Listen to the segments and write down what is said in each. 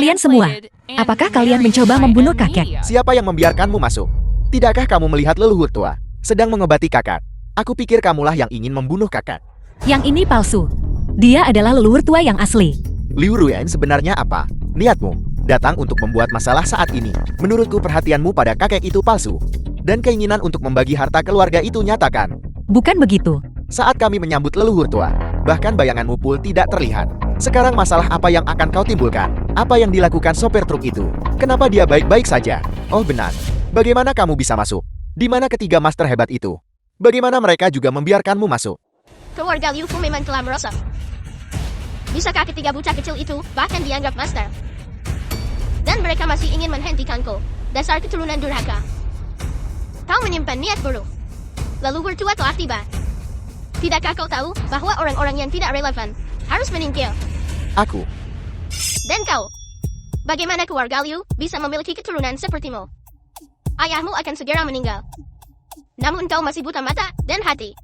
Kalian semua, apakah kalian mencoba membunuh kakek? Siapa yang membiarkanmu masuk? Tidakkah kamu melihat leluhur tua sedang mengobati kakak? Aku pikir kamulah yang ingin membunuh kakak. Yang ini palsu. Dia adalah leluhur tua yang asli. Liu Ruyan sebenarnya apa? Niatmu datang untuk membuat masalah saat ini. Menurutku perhatianmu pada kakek itu palsu. Dan keinginan untuk membagi harta keluarga itu nyatakan. Bukan begitu. Saat kami menyambut leluhur tua, bahkan bayanganmu pun tidak terlihat. Sekarang masalah apa yang akan kau timbulkan? Apa yang dilakukan sopir truk itu? Kenapa dia baik-baik saja? Oh benar. Bagaimana kamu bisa masuk? Di mana ketiga master hebat itu? Bagaimana mereka juga membiarkanmu masuk? Keluarga Liu Fu memang telah merosak. Bisakah ketiga bocah kecil itu bahkan dianggap master? Dan mereka masih ingin menghentikanku. Dasar keturunan durhaka. Kau menyimpan niat buruk. Leluhur tua telah tiba. Tidakkah kau tahu bahwa orang-orang yang tidak relevan harus menyingkir? Aku. Dan kau? Bagaimana keluarga Liu bisa memiliki keturunan sepertimu? Ayahmu akan segera meninggal. Namun kau masih buta mata dan hati.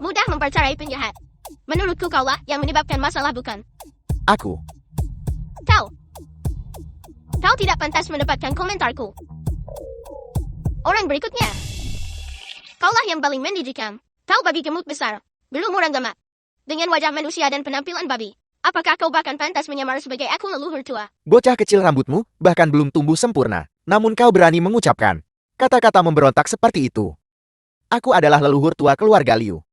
Mudah mempercayai penjahat. Menurutku kaulah yang menyebabkan masalah bukan? Aku. Kau. Kau tidak pantas mendapatkan komentarku. Orang berikutnya. Kaulah yang paling menjijikan. Kau babi gemuk besar. Berumuran gemuk. Dengan wajah manusia dan penampilan babi. Apakah kau bahkan pantas menyamar sebagai aku leluhur tua? Bocah kecil rambutmu bahkan belum tumbuh sempurna. Namun kau berani mengucapkan kata-kata memberontak seperti itu. Aku adalah leluhur tua keluarga Liu.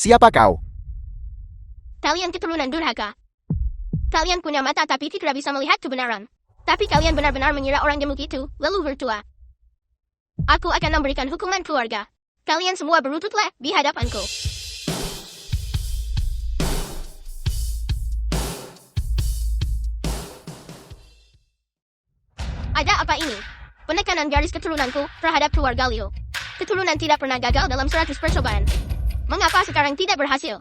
Siapa kau? Kalian keturunan durhaka. Kalian punya mata tapi tidak bisa melihat kebenaran. Tapi kalian benar-benar mengira orang gemuk itu leluhur tua. Aku akan memberikan hukuman keluarga. Kalian semua berlututlah di hadapanku. Ada apa ini? Penekanan garis keturunanku terhadap keluarga Liu. Keturunan tidak pernah gagal dalam 100 percobaan. Mengapa sekarang tidak berhasil?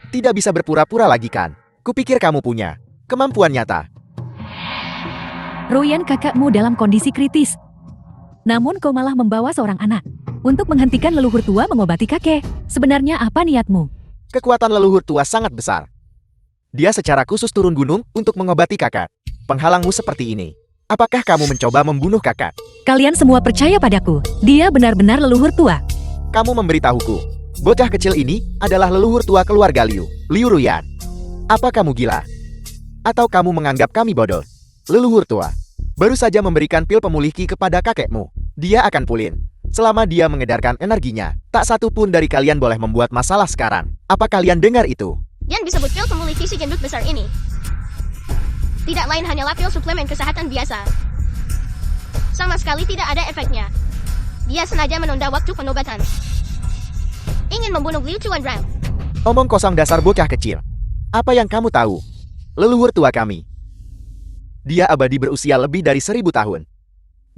Tidak bisa berpura-pura lagi kan? Kupikir kamu punya kemampuan nyata. Ruyan kakakmu dalam kondisi kritis. Namun kau malah membawa seorang anak untuk menghentikan leluhur tua mengobati kakek. Sebenarnya apa niatmu? Kekuatan leluhur tua sangat besar. Dia secara khusus turun gunung untuk mengobati kakak. Penghalangmu seperti ini. Apakah kamu mencoba membunuh kakak? Kalian semua percaya padaku. Dia benar-benar leluhur tua. Kamu memberitahuku. Bocah kecil ini adalah leluhur tua keluarga Liu, Liu Ruyan. Apa kamu gila? Atau kamu menganggap kami bodoh? Leluhur tua baru saja memberikan pil pemulih ki kepada kakekmu. Dia akan pulih. Selama dia mengedarkan energinya, tak satu pun dari kalian boleh membuat masalah sekarang. Apa kalian dengar itu? Yang disebut pil pemulih ki si gendut besar ini tidak lain hanyalah pil suplemen kesehatan biasa. Sama sekali tidak ada efeknya. Dia sengaja menunda waktu pengobatan. Ingin membunuh Liu Chuanrang. Omong kosong dasar bocah kecil. Apa yang kamu tahu? Leluhur tua kami. Dia abadi berusia lebih dari 1000 tahun.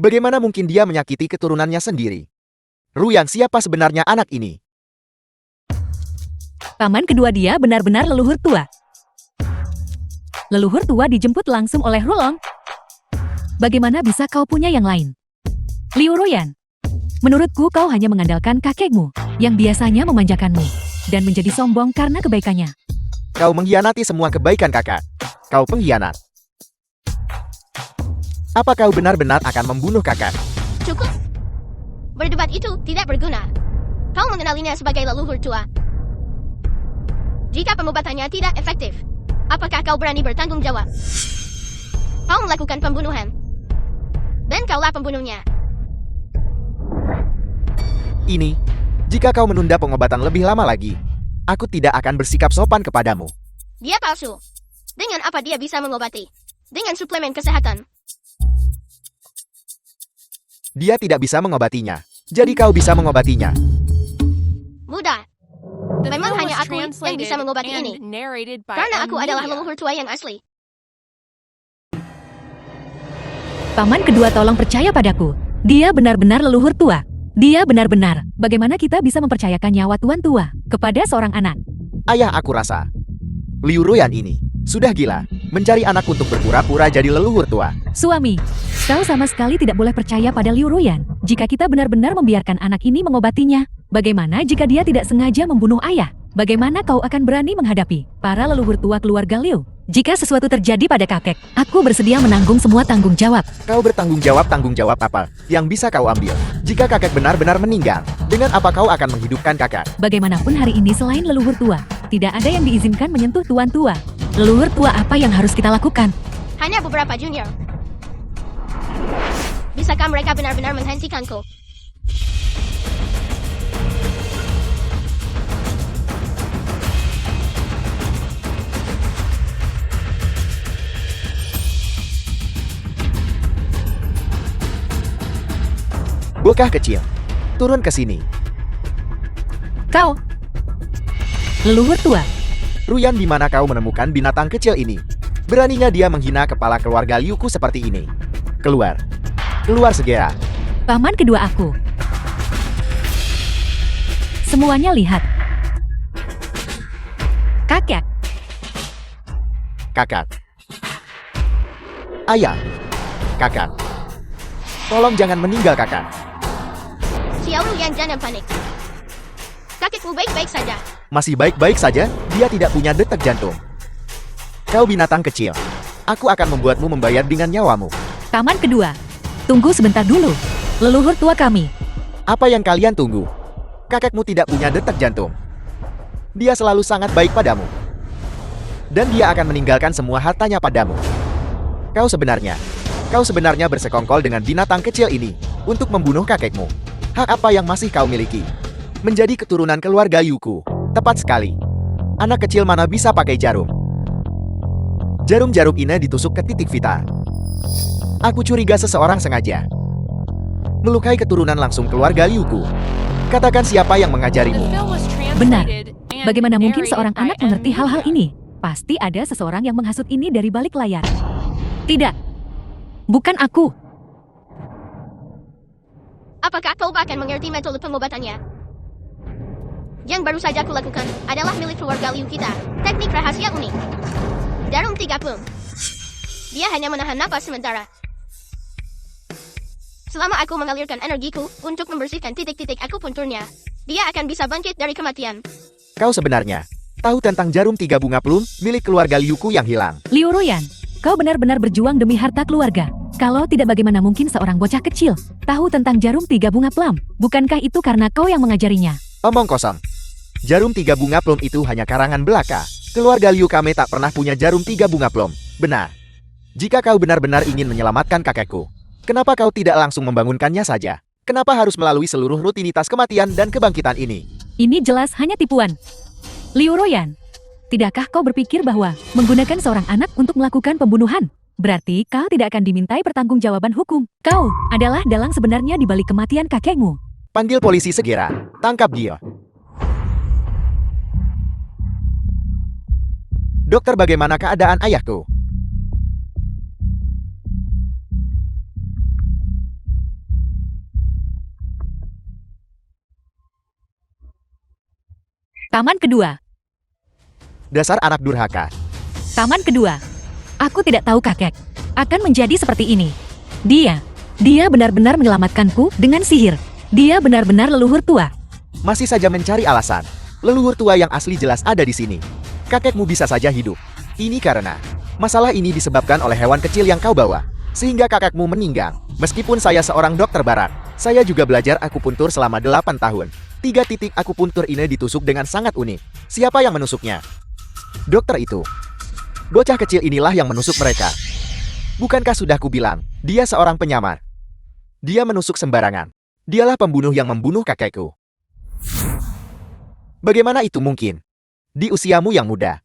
Bagaimana mungkin dia menyakiti keturunannya sendiri? Ruyan, siapa sebenarnya anak ini? Paman kedua dia benar-benar leluhur tua. Leluhur tua dijemput langsung oleh Rulong. Bagaimana bisa kau punya yang lain? Liu Ruyan, menurutku kau hanya mengandalkan kakekmu, yang biasanya memanjakanmu, dan menjadi sombong karena kebaikannya. Kau mengkhianati semua kebaikan kakak. Kau pengkhianat. Apa kau benar-benar akan membunuh kakak? Cukup. Berdebat itu tidak berguna. Kau mengenalinya sebagai leluhur tua. Jika pengobatannya tidak efektif, apakah kau berani bertanggung jawab? Kau melakukan pembunuhan. Dan kaulah pembunuhnya. Ini, jika kau menunda pengobatan lebih lama lagi, aku tidak akan bersikap sopan kepadamu. Dia palsu. Dengan apa dia bisa mengobati? Dengan suplemen kesehatan. Dia tidak bisa mengobatinya. Jadi kau bisa mengobatinya. Mudah. Memang hanya aku yang bisa mengobati ini. Karena aku adalah leluhur tua yang asli. Paman kedua tolong percaya padaku. Dia benar-benar leluhur tua. Dia benar-benar. Bagaimana kita bisa mempercayakan nyawa tuan tua kepada seorang anak? Ayah, aku rasa Liu Ruyan ini sudah gila. Mencari anak untuk berpura-pura jadi leluhur tua. Suami, kau sama sekali tidak boleh percaya pada Liu Ruyan. Jika kita benar-benar membiarkan anak ini mengobatinya, Bagaimana jika dia tidak sengaja membunuh ayah? Bagaimana kau akan berani menghadapi para leluhur tua keluarga Liu? Jika sesuatu terjadi pada kakek, aku bersedia menanggung semua tanggung jawab. Kau bertanggung jawab apa yang bisa kau ambil? Jika kakek benar-benar meninggal, dengan apa kau akan menghidupkan kakek? Bagaimanapun hari ini selain leluhur tua, tidak ada yang diizinkan menyentuh tuan tua. Leluhur tua apa yang harus kita lakukan? Hanya beberapa junior. Bisakah mereka benar-benar menghentikanku? Bocah kecil, turun ke sini. Kau, leluhur tua. Ruyan, di mana kau menemukan binatang kecil ini? Beraninya dia menghina kepala keluarga Liuku seperti ini. Keluar. Keluar segera. Paman kedua aku. Semuanya lihat. Kakek, Kakak. Ayah. Kakak. Tolong jangan meninggal, kakak. Xiao Ruyan, jangan panik. Kakekmu baik-baik saja. Masih baik-baik saja, dia tidak punya detak jantung. Kau binatang kecil. Aku akan membuatmu membayar dengan nyawamu. paman kedua. Tunggu sebentar dulu. Leluhur tua kami. Apa yang kalian tunggu? Kakekmu tidak punya detak jantung. Dia selalu sangat baik padamu. Dan dia akan meninggalkan semua hartanya padamu. Kau sebenarnya bersekongkol dengan binatang kecil ini untuk membunuh kakekmu. Hak apa yang masih kau miliki? Menjadi keturunan keluarga Yuku. Tepat sekali. Anak kecil mana bisa pakai jarum? Jarum-jarum ini ditusuk ke titik vital. Aku curiga seseorang sengaja melukai keturunan langsung keluarga Yuku. Katakan siapa yang mengajarimu? Benar. Bagaimana mungkin seorang anak mengerti hal-hal ini? Pasti ada seseorang yang menghasut ini dari balik layar. Tidak. Bukan aku. Apakah kau akan mengerti metode pengobatannya? Yang baru saja kulakukan adalah milik keluarga Liu kita. Teknik rahasia unik. Jarum 3 plum. Dia hanya menahan napas sementara. Selama aku mengalirkan energiku untuk membersihkan titik-titik akupunturnya, dia akan bisa bangkit dari kematian. Kau sebenarnya tahu tentang jarum 3 bunga plum milik keluarga Liuku yang hilang? Liu Ruyan, kau benar-benar berjuang demi harta keluarga. Kalau tidak, bagaimana mungkin seorang bocah kecil tahu tentang jarum 3 bunga plum? Bukankah itu karena kau yang mengajarinya? Omong kosong. Jarum 3 bunga plum itu hanya karangan belaka. Keluarga Liu kami tak pernah punya jarum 3 bunga plum. Benar. Jika kau benar-benar ingin menyelamatkan kakekku, kenapa kau tidak langsung membangunkannya saja? Kenapa harus melalui seluruh rutinitas kematian dan kebangkitan ini? Ini jelas hanya tipuan. Liu Ruyan, tidakkah kau berpikir bahwa menggunakan seorang anak untuk melakukan pembunuhan berarti kau tidak akan dimintai pertanggungjawaban hukum? Kau adalah dalang sebenarnya di balik kematian kakekmu. Panggil polisi segera. Tangkap dia. Dokter, bagaimana keadaan ayahku? Paman kedua. Dasar anak durhaka. Paman kedua. Aku tidak tahu kakek akan menjadi seperti ini. Dia benar-benar menyelamatkanku dengan sihir. Dia benar-benar leluhur tua. Masih saja mencari alasan. Leluhur tua yang asli jelas ada di sini. Kakekmu bisa saja hidup. Ini karena masalah ini disebabkan oleh hewan kecil yang kau bawa, sehingga kakekmu meninggal. Meskipun saya seorang dokter barat, saya juga belajar akupuntur selama 8 tahun. 3 titik akupuntur ini ditusuk dengan sangat unik. Siapa yang menusuknya? Dokter itu. Bocah kecil inilah yang menusuk mereka. Bukankah sudah kubilang, dia seorang penyamar. Dia menusuk sembarangan. Dialah pembunuh yang membunuh kakekku. Bagaimana itu mungkin? Di usiamu yang muda,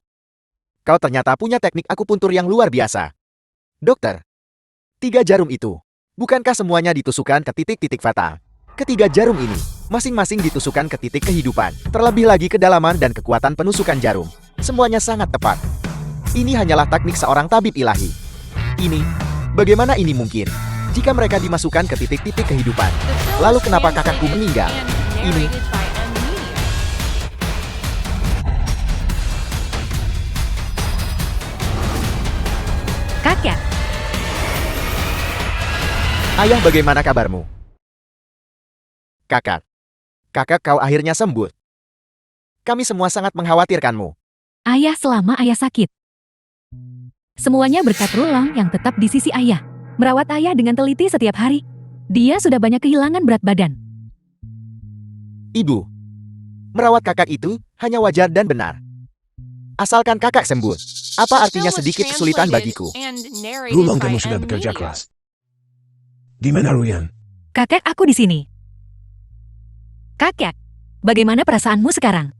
kau ternyata punya teknik akupuntur yang luar biasa. Dokter, 3 jarum itu, bukankah semuanya ditusukkan ke titik-titik fatal? Ketiga jarum ini, masing-masing ditusukkan ke titik kehidupan. Terlebih lagi kedalaman dan kekuatan penusukan jarum. Semuanya sangat tepat. Ini hanyalah teknik seorang tabib ilahi. Bagaimana ini mungkin? Jika mereka dimasukkan ke titik-titik kehidupan, lalu kenapa kakakku meninggal? Ini Kakek, Ayah, bagaimana kabarmu? Kakak, Kakak kau akhirnya sembuh. Kami semua sangat mengkhawatirkanmu. Ayah selama ayah sakit. Semuanya berkat Rulong yang tetap di sisi ayah. Merawat ayah dengan teliti setiap hari. Dia sudah banyak kehilangan berat badan. Ibu, merawat kakak itu hanya wajar dan benar. Asalkan kakak sembuh. Apa artinya sedikit kesulitan bagiku? Rulong, kamu sudah bekerja keras. Di mana Ruyan? Kakek, aku di sini. Kakek, bagaimana perasaanmu sekarang?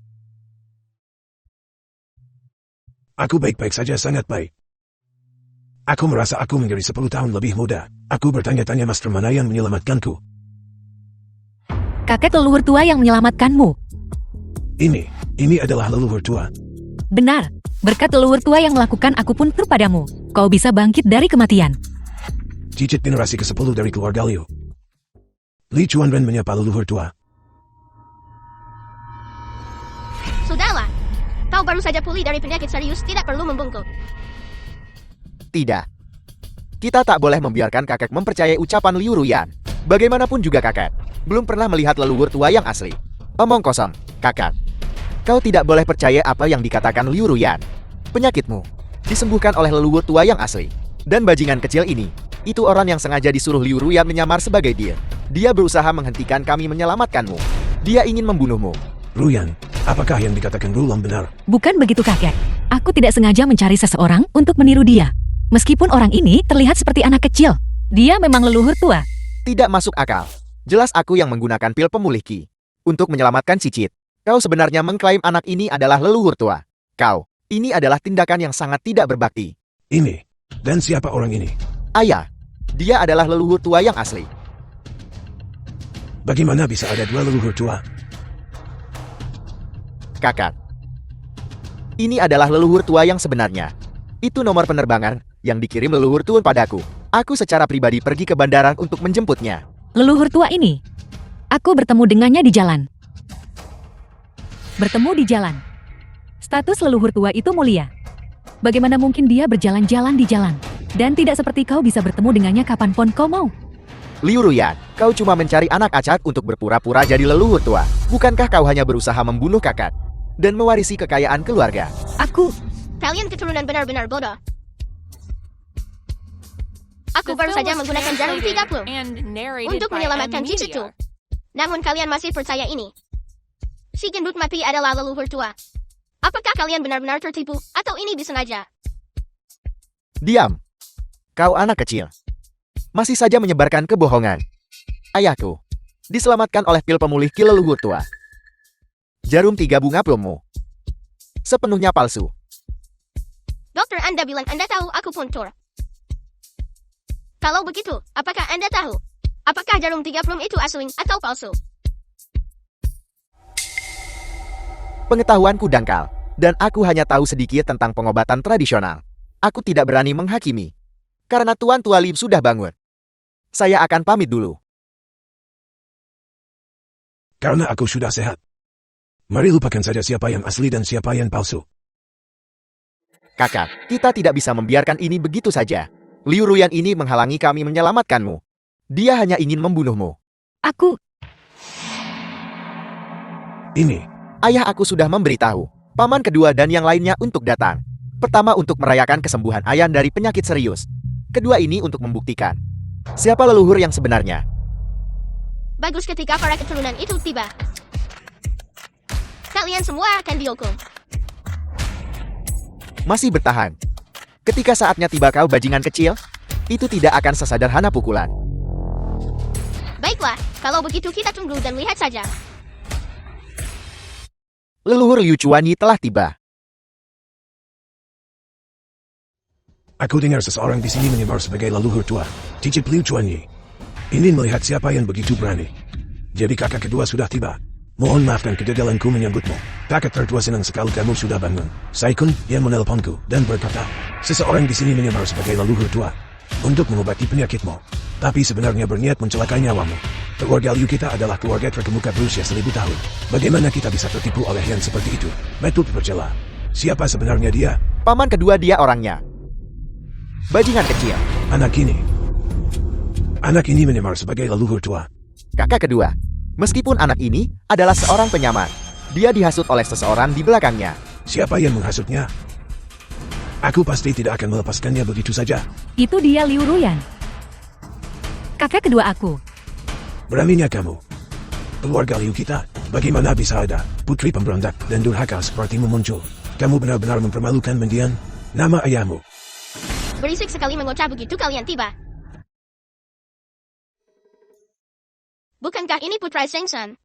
Aku baik-baik saja, sangat baik. Aku merasa aku menjadi 10 tahun lebih muda. Aku bertanya-tanya master mana yang menyelamatkanku. Kakek leluhur tua yang menyelamatkanmu. Ini adalah leluhur tua. Benar, berkat leluhur tua yang melakukan aku pun padamu. Kau bisa bangkit dari kematian. Cicit generasi ke-10 dari keluarga Liu. Li Chuanren menyapa leluhur tua. Sudahlah. Kau baru saja pulih dari penyakit serius, tidak perlu membungkuk. Tidak. Kita tak boleh membiarkan kakek mempercayai ucapan Liu Ruyan. Bagaimanapun juga kakek belum pernah melihat leluhur tua yang asli. Omong kosong, kakak. Kau tidak boleh percaya apa yang dikatakan Liu Ruyan. Penyakitmu disembuhkan oleh leluhur tua yang asli. Dan bajingan kecil ini, itu orang yang sengaja disuruh Liu Ruyan menyamar sebagai dia. Dia berusaha menghentikan kami menyelamatkanmu. Dia ingin membunuhmu. Ruyan, apakah yang dikatakan Rulong benar? Bukan begitu, kakek. Aku tidak sengaja mencari seseorang untuk meniru dia. Meskipun orang ini terlihat seperti anak kecil, dia memang leluhur tua. Tidak masuk akal. Jelas aku yang menggunakan pil pemulih Qi untuk menyelamatkan Cicit. Kau sebenarnya mengklaim anak ini adalah leluhur tua. Ini adalah tindakan yang sangat tidak berbakti. Ini. Dan siapa orang ini? Ayah, dia adalah leluhur tua yang asli. Bagaimana bisa ada dua leluhur tua? Kakak, ini adalah leluhur tua yang sebenarnya. Itu nomor penerbangan yang dikirim leluhur tua padaku. Aku secara pribadi pergi ke bandara untuk menjemputnya. Leluhur tua ini, aku bertemu dengannya di jalan. Bertemu di jalan. Status leluhur tua itu mulia. Bagaimana mungkin dia berjalan-jalan di jalan? Dan tidak seperti kau bisa bertemu dengannya kapanpun kau mau. Liu Ruyan, kau cuma mencari anak acak untuk berpura-pura jadi leluhur tua. Bukankah kau hanya berusaha membunuh kakak dan mewarisi kekayaan keluarga? Kalian keturunan benar-benar bodoh. Aku baru saja menggunakan jarum 30 untuk menyelamatkan Cicit itu. Namun kalian masih percaya ini. Si gendut mati adalah leluhur tua. Apakah kalian benar-benar tertipu atau ini disengaja? Diam. Kau anak kecil. Masih saja menyebarkan kebohongan. Ayahku diselamatkan oleh pil pemulih Qi leluhur tua. Jarum 3 bunga plummu sepenuhnya palsu. Dokter, Anda bilang Anda tahu aku puntur. Kalau begitu, apakah Anda tahu? Apakah jarum 3 plum itu asli atau palsu? Pengetahuanku dangkal, dan aku hanya tahu sedikit tentang pengobatan tradisional. Aku tidak berani menghakimi. Karena Tuan Tua Lim sudah bangun. Saya akan pamit dulu. Karena aku sudah sehat. Mari lupakan saja siapa yang asli dan siapa yang palsu. Kakak, kita tidak bisa membiarkan ini begitu saja. Liu Ruyan ini menghalangi kami menyelamatkanmu. Dia hanya ingin membunuhmu. Ini. Ayah aku sudah memberitahu paman kedua dan yang lainnya untuk datang. Pertama untuk merayakan kesembuhan Ayan dari penyakit serius. Kedua ini untuk membuktikan siapa leluhur yang sebenarnya. Bagus, ketika para keturunan itu tiba, kalian semua akan dihukum. Masih bertahan. Ketika saatnya tiba kau bajingan kecil, itu tidak akan sesederhana pukulan. Baiklah, kalau begitu kita tunggu dan lihat saja. Leluhur Liu Chuanyi telah tiba. Aku dengar seseorang di sini menyamar sebagai leluhur tua. Cicit Liu Chuanyi. Ingin melihat siapa yang begitu berani. Jadi kakak kedua sudah tiba. Mohon maafkan kegagalanku menyambutmu. Kakak tertua senang sekali kamu sudah bangun. Saikun yang menelponku dan berkata, seseorang di sini menyamar sebagai leluhur tua untuk mengobati penyakitmu. Tapi sebenarnya berniat mencelakai nyawamu. Keluarga Liu kita adalah keluarga terkemuka berusia 1000 tahun. Bagaimana kita bisa tertipu oleh yang seperti itu? Betul tercela. Siapa sebenarnya dia? Paman kedua dia orangnya. Bajingan kecil. Anak ini menyamar sebagai leluhur tua. Kakak kedua. Meskipun anak ini adalah seorang penyamar, dia dihasut oleh seseorang di belakangnya. Siapa yang menghasutnya? Aku pasti tidak akan melepaskannya begitu saja. Itu dia Liu Ruyan. Kakak kedua aku. Beraninya kamu. Keluarga Liu kita, bagaimana bisa ada putri pemberontak dan durhaka sepertimu muncul? Kamu benar-benar mempermalukan mendiang nama ayahmu. Berisik sekali mengocah begitu kalian tiba. Bukankah ini putra Sengsan?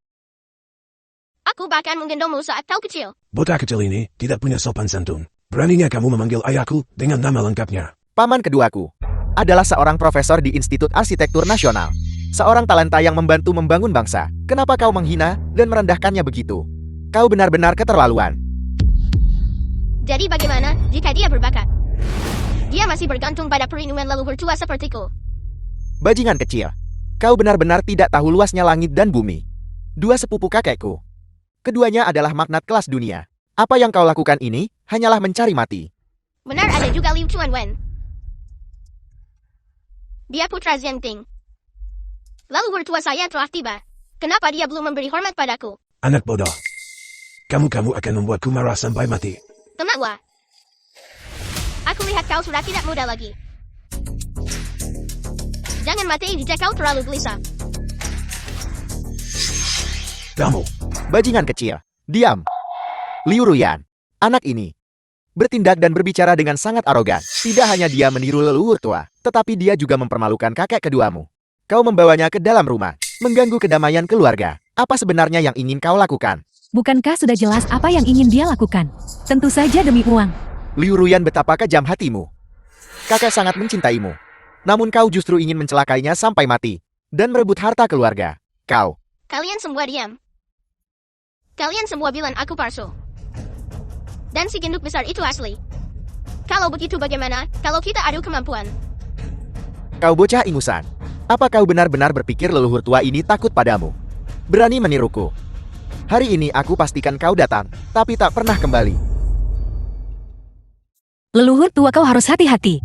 Aku bahkan menggendongmu saat kau kecil. Bocah kecil ini tidak punya sopan santun. Beraninya kamu memanggil ayahku dengan nama lengkapnya. Paman keduaku adalah seorang profesor di Institut Arsitektur Nasional. Seorang talenta yang membantu membangun bangsa. Kenapa kau menghina dan merendahkannya begitu? Kau benar-benar keterlaluan. Jadi bagaimana jika dia berbakat? Dia masih bergantung pada perlindungan leluhur tua sepertiku. Bajingan kecil. Kau benar-benar tidak tahu luasnya langit dan bumi. Dua sepupu kakekku. Keduanya adalah magnat kelas dunia. Apa yang kau lakukan ini hanyalah mencari mati. Benar, ada juga Liu Chuanwen. Dia putra Zhengting. Leluhur tua saya telah tiba. Kenapa dia belum memberi hormat padaku? Anak bodoh. Kamu akan membuatku marah sampai mati. Tenanglah. Aku lihat kau sudah tidak muda lagi. Jangan mati jika kau terlalu gelisah. Kamu. Bajingan kecil. Diam. Liu Ruyan. Anak ini bertindak dan berbicara dengan sangat arogan. Tidak hanya dia meniru leluhur tua, tetapi dia juga mempermalukan kakek keduamu. Kau membawanya ke dalam rumah, mengganggu kedamaian keluarga. Apa sebenarnya yang ingin kau lakukan? Bukankah sudah jelas apa yang ingin dia lakukan? Tentu saja demi uang. Liu Ruyan, betapa kejam hatimu. Kakek sangat mencintaimu. Namun kau justru ingin mencelakainya sampai mati. Dan merebut harta keluarga. Kau. Kalian semua diam. Kalian semua bilang aku palsu. Dan si gendut besar itu asli. Kalau begitu bagaimana kalau kita adu kemampuan? Kau bocah ingusan. Apa kau benar-benar berpikir leluhur tua ini takut padamu? Berani meniruku? Hari ini aku pastikan kau datang, tapi tak pernah kembali. Leluhur tua, kau harus hati-hati.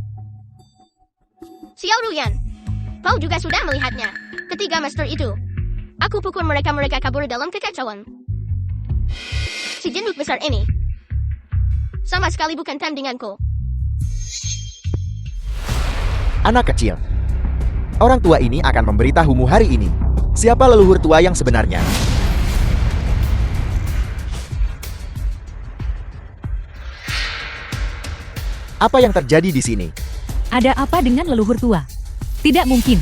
Xiao Ruyan, kau juga sudah melihatnya. Ketiga master itu. Aku pukul mereka kabur dalam kekacauan. Si jenduk besar ini sama sekali bukan tandinganku. Anak kecil. Orang tua ini akan memberitahumu hari ini. Siapa leluhur tua yang sebenarnya? Apa yang terjadi di sini? Ada apa dengan leluhur tua? Tidak mungkin.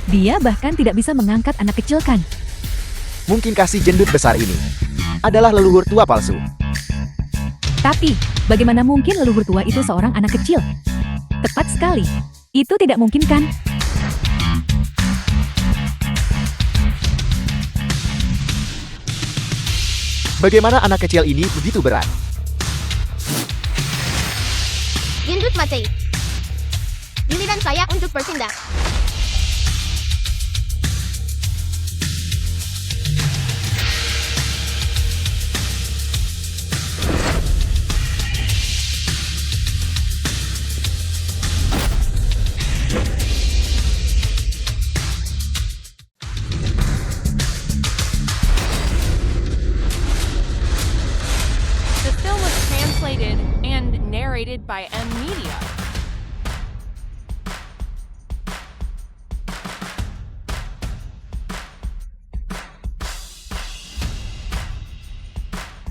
Dia bahkan tidak bisa mengangkat anak kecil kan? Mungkinkah si jendut besar ini adalah leluhur tua palsu? Tapi, bagaimana mungkin leluhur tua itu seorang anak kecil? Tepat sekali. Itu tidak mungkin kan? Bagaimana anak kecil ini begitu berat? Gendut mati. Giliran saya untuk bertindak. The film was translated and narrated by M Media.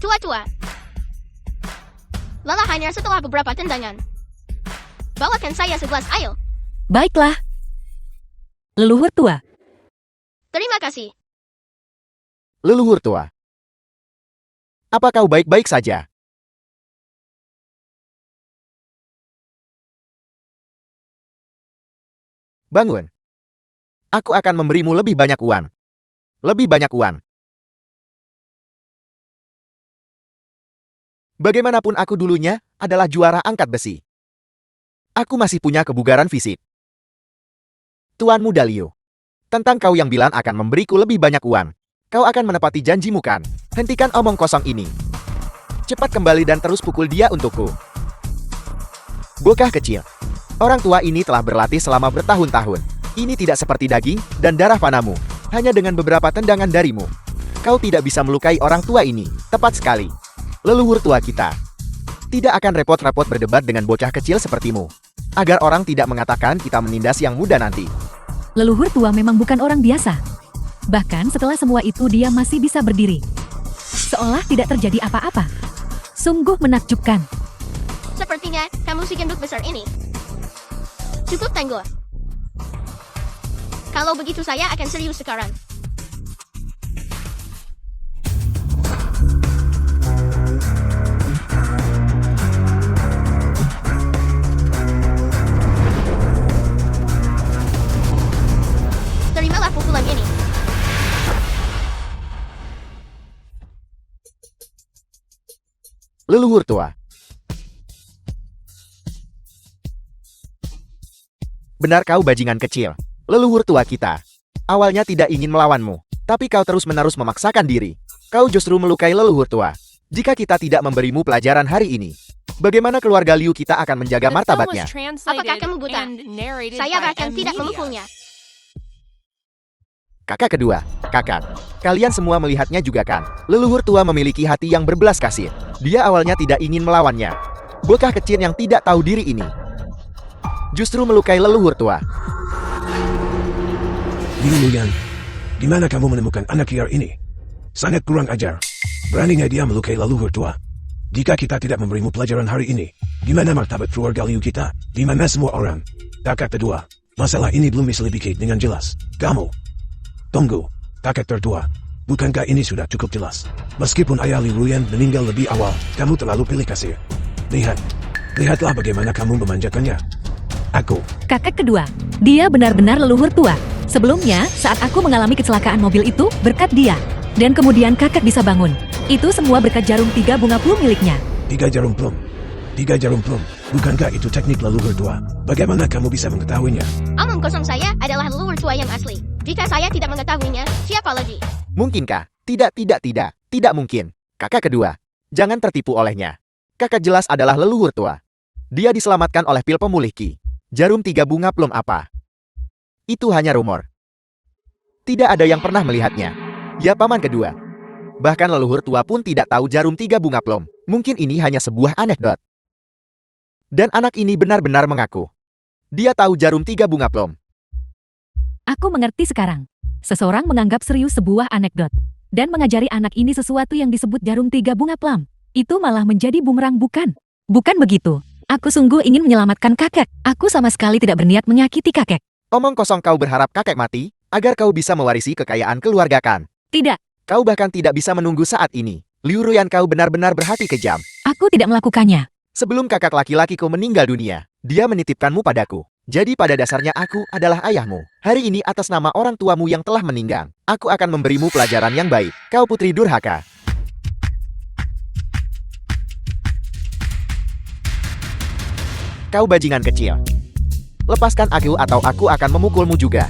Tua-tua. Lelah hanya setelah beberapa tendangan. Bawakan saya segelas air. Baiklah. Leluhur tua. Terima kasih. Leluhur tua. Apa kau baik-baik saja? Bangun. Aku akan memberimu lebih banyak uang. Lebih banyak uang. Bagaimanapun aku dulunya adalah juara angkat besi. Aku masih punya kebugaran fisik. Tuan Muda Liu. Tentang kau yang bilang akan memberiku lebih banyak uang. Kau akan menepati janjimu kan? Hentikan omong kosong ini. Cepat kembali dan terus pukul dia untukku. Bocah kecil. Orang tua ini telah berlatih selama bertahun-tahun. Ini tidak seperti daging dan darah panamu. Hanya dengan beberapa tendangan darimu, kau tidak bisa melukai orang tua ini. Tepat sekali. Leluhur tua kita tidak akan repot-repot berdebat dengan bocah kecil sepertimu, agar orang tidak mengatakan kita menindas yang muda nanti. Leluhur tua memang bukan orang biasa. Bahkan setelah semua itu dia masih bisa berdiri. Seolah tidak terjadi apa-apa. Sungguh menakjubkan. Sepertinya kamu si gendut besar ini cukup tangguh. Kalau begitu saya akan serius sekarang. Terimalah pukulan ini. Leluhur tua. Benar kau bajingan kecil. Leluhur tua kita awalnya tidak ingin melawanmu, tapi kau terus-menerus memaksakan diri. Kau justru melukai leluhur tua. Jika kita tidak memberimu pelajaran hari ini, bagaimana keluarga Liu kita akan menjaga The film was martabatnya? translated Apakah kamu buta? and narrated Saya by bahkan M tidak Media. memukulnya. Kakak kedua, kakak. Kalian semua melihatnya juga kan? Leluhur tua memiliki hati yang berbelas kasih. Dia awalnya tidak ingin melawannya. Bocah kecil yang tidak tahu diri ini justru melukai leluhur tua. Liu Luyan, di mana kamu menemukan anak liar ini? Sangat kurang ajar. Beraninya dia melukai leluhur tua. Jika kita tidak memberimu pelajaran hari ini, di mana martabat keluarga Liu kita? Di mana semua orang? Kakak kedua, masalah ini belum diselidiki dengan jelas. Kamu, tunggu, kakak tertua. Bukankah ini sudah cukup jelas? Meskipun ayah Liu Luyan meninggal lebih awal, kamu terlalu pilih kasih. Lihatlah bagaimana kamu memanjakannya. Aku, Kakak kedua, dia benar-benar leluhur tua. Sebelumnya, saat aku mengalami kecelakaan mobil itu, berkat dia. Dan kemudian kakak bisa bangun. Itu semua berkat jarum 3 bunga plum miliknya. 3 jarum plum. 3 jarum plum. Bukankah itu teknik leluhur tua? Bagaimana kamu bisa mengetahuinya? Omong kosong saya adalah leluhur tua yang asli. Jika saya tidak mengetahuinya, siapa lagi? Mungkinkah? Tidak mungkin. Kakak kedua, jangan tertipu olehnya. Kakak jelas adalah leluhur tua. Dia diselamatkan oleh pil pemulih Ki. Jarum 3 bunga plum apa? Itu hanya rumor. Tidak ada yang pernah melihatnya. Ya paman kedua. Bahkan leluhur tua pun tidak tahu jarum 3 bunga plum. Mungkin ini hanya sebuah anekdot. Dan anak ini benar-benar mengaku. Dia tahu jarum 3 bunga plum. Aku mengerti sekarang. Seseorang menganggap serius sebuah anekdot. Dan mengajari anak ini sesuatu yang disebut jarum 3 bunga plum. Itu malah menjadi bumerang bukan? Bukan begitu. Aku sungguh ingin menyelamatkan kakek. Aku sama sekali tidak berniat menyakiti kakek. Omong kosong kau berharap kakek mati, agar kau bisa mewarisi kekayaan keluarga kan? Tidak, Kau bahkan tidak bisa menunggu saat ini. Liu Ruyan kau benar-benar berhati kejam. aku tidak melakukannya. Sebelum kakak laki-lakiku meninggal dunia, dia menitipkanmu padaku. Jadi pada dasarnya aku adalah ayahmu. Hari ini atas nama orang tuamu yang telah meninggal, aku akan memberimu pelajaran yang baik. Kau putri durhaka. Kau bajingan kecil. Lepaskan aku atau aku akan memukulmu juga.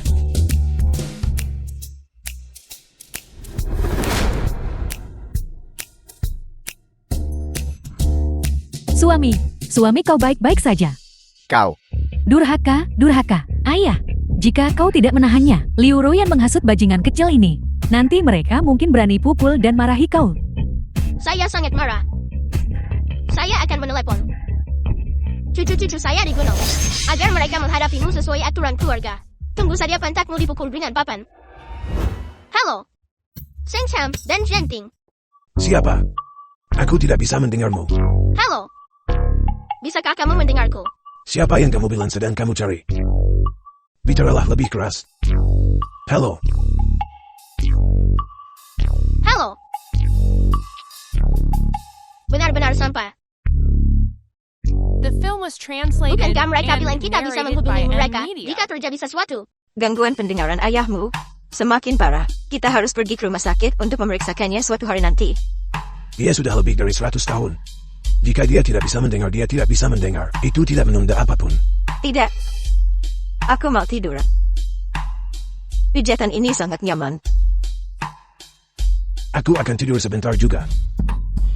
Suami kau baik-baik saja. Kau. Durhaka, ayah. Jika kau tidak menahannya, Liu Ruyan menghasut bajingan kecil ini. Nanti mereka mungkin berani pukul dan marahi kau. Saya sangat marah. Saya akan menelepon cucu-cucu saya di gunung, agar mereka menghadapimu sesuai aturan keluarga. Tunggu saja pantatmu dipukul dengan papan. Halo, Seng Cham dan Genting. Siapa? Aku tidak bisa mendengarmu. Halo, bisakah kamu mendengarku? Siapa yang kamu bilang sedang kamu cari? Bicaralah lebih keras. Halo. Halo. Benar-benar sampah. The film was translated Bukankah mereka and bilang kita bisa narrated by menghubungi M mereka Media. jika terjadi sesuatu? Gangguan pendengaran ayahmu semakin parah. Kita harus pergi ke rumah sakit untuk memeriksakannya suatu hari nanti. Dia sudah lebih dari 100 tahun. Jika dia tidak bisa mendengar, dia tidak bisa mendengar. Itu tidak menunda apapun. Tidak. Aku mau tidur. Pijatan ini sangat nyaman. Aku akan tidur sebentar juga.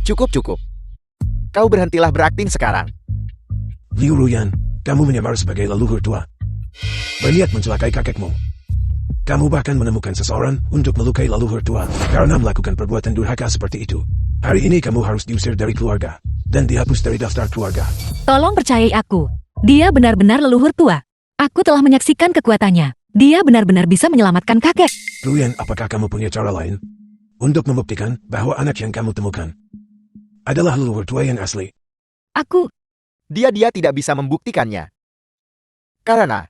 Cukup. Kau berhentilah berakting sekarang. Liu Ruyan, kamu menyamar sebagai leluhur tua. Berniat mencelakai kakekmu. Kamu bahkan menemukan seseorang untuk melukai leluhur tua karena melakukan perbuatan durhaka seperti itu. Hari ini kamu harus diusir dari keluarga dan dihapus dari daftar keluarga. Tolong percayai aku. Dia benar-benar leluhur tua. Aku telah menyaksikan kekuatannya. Dia benar-benar bisa menyelamatkan kakek. Ruyan, apakah kamu punya cara lain untuk membuktikan bahwa anak yang kamu temukan adalah leluhur tua yang asli? Aku... Dia tidak bisa membuktikannya. Karena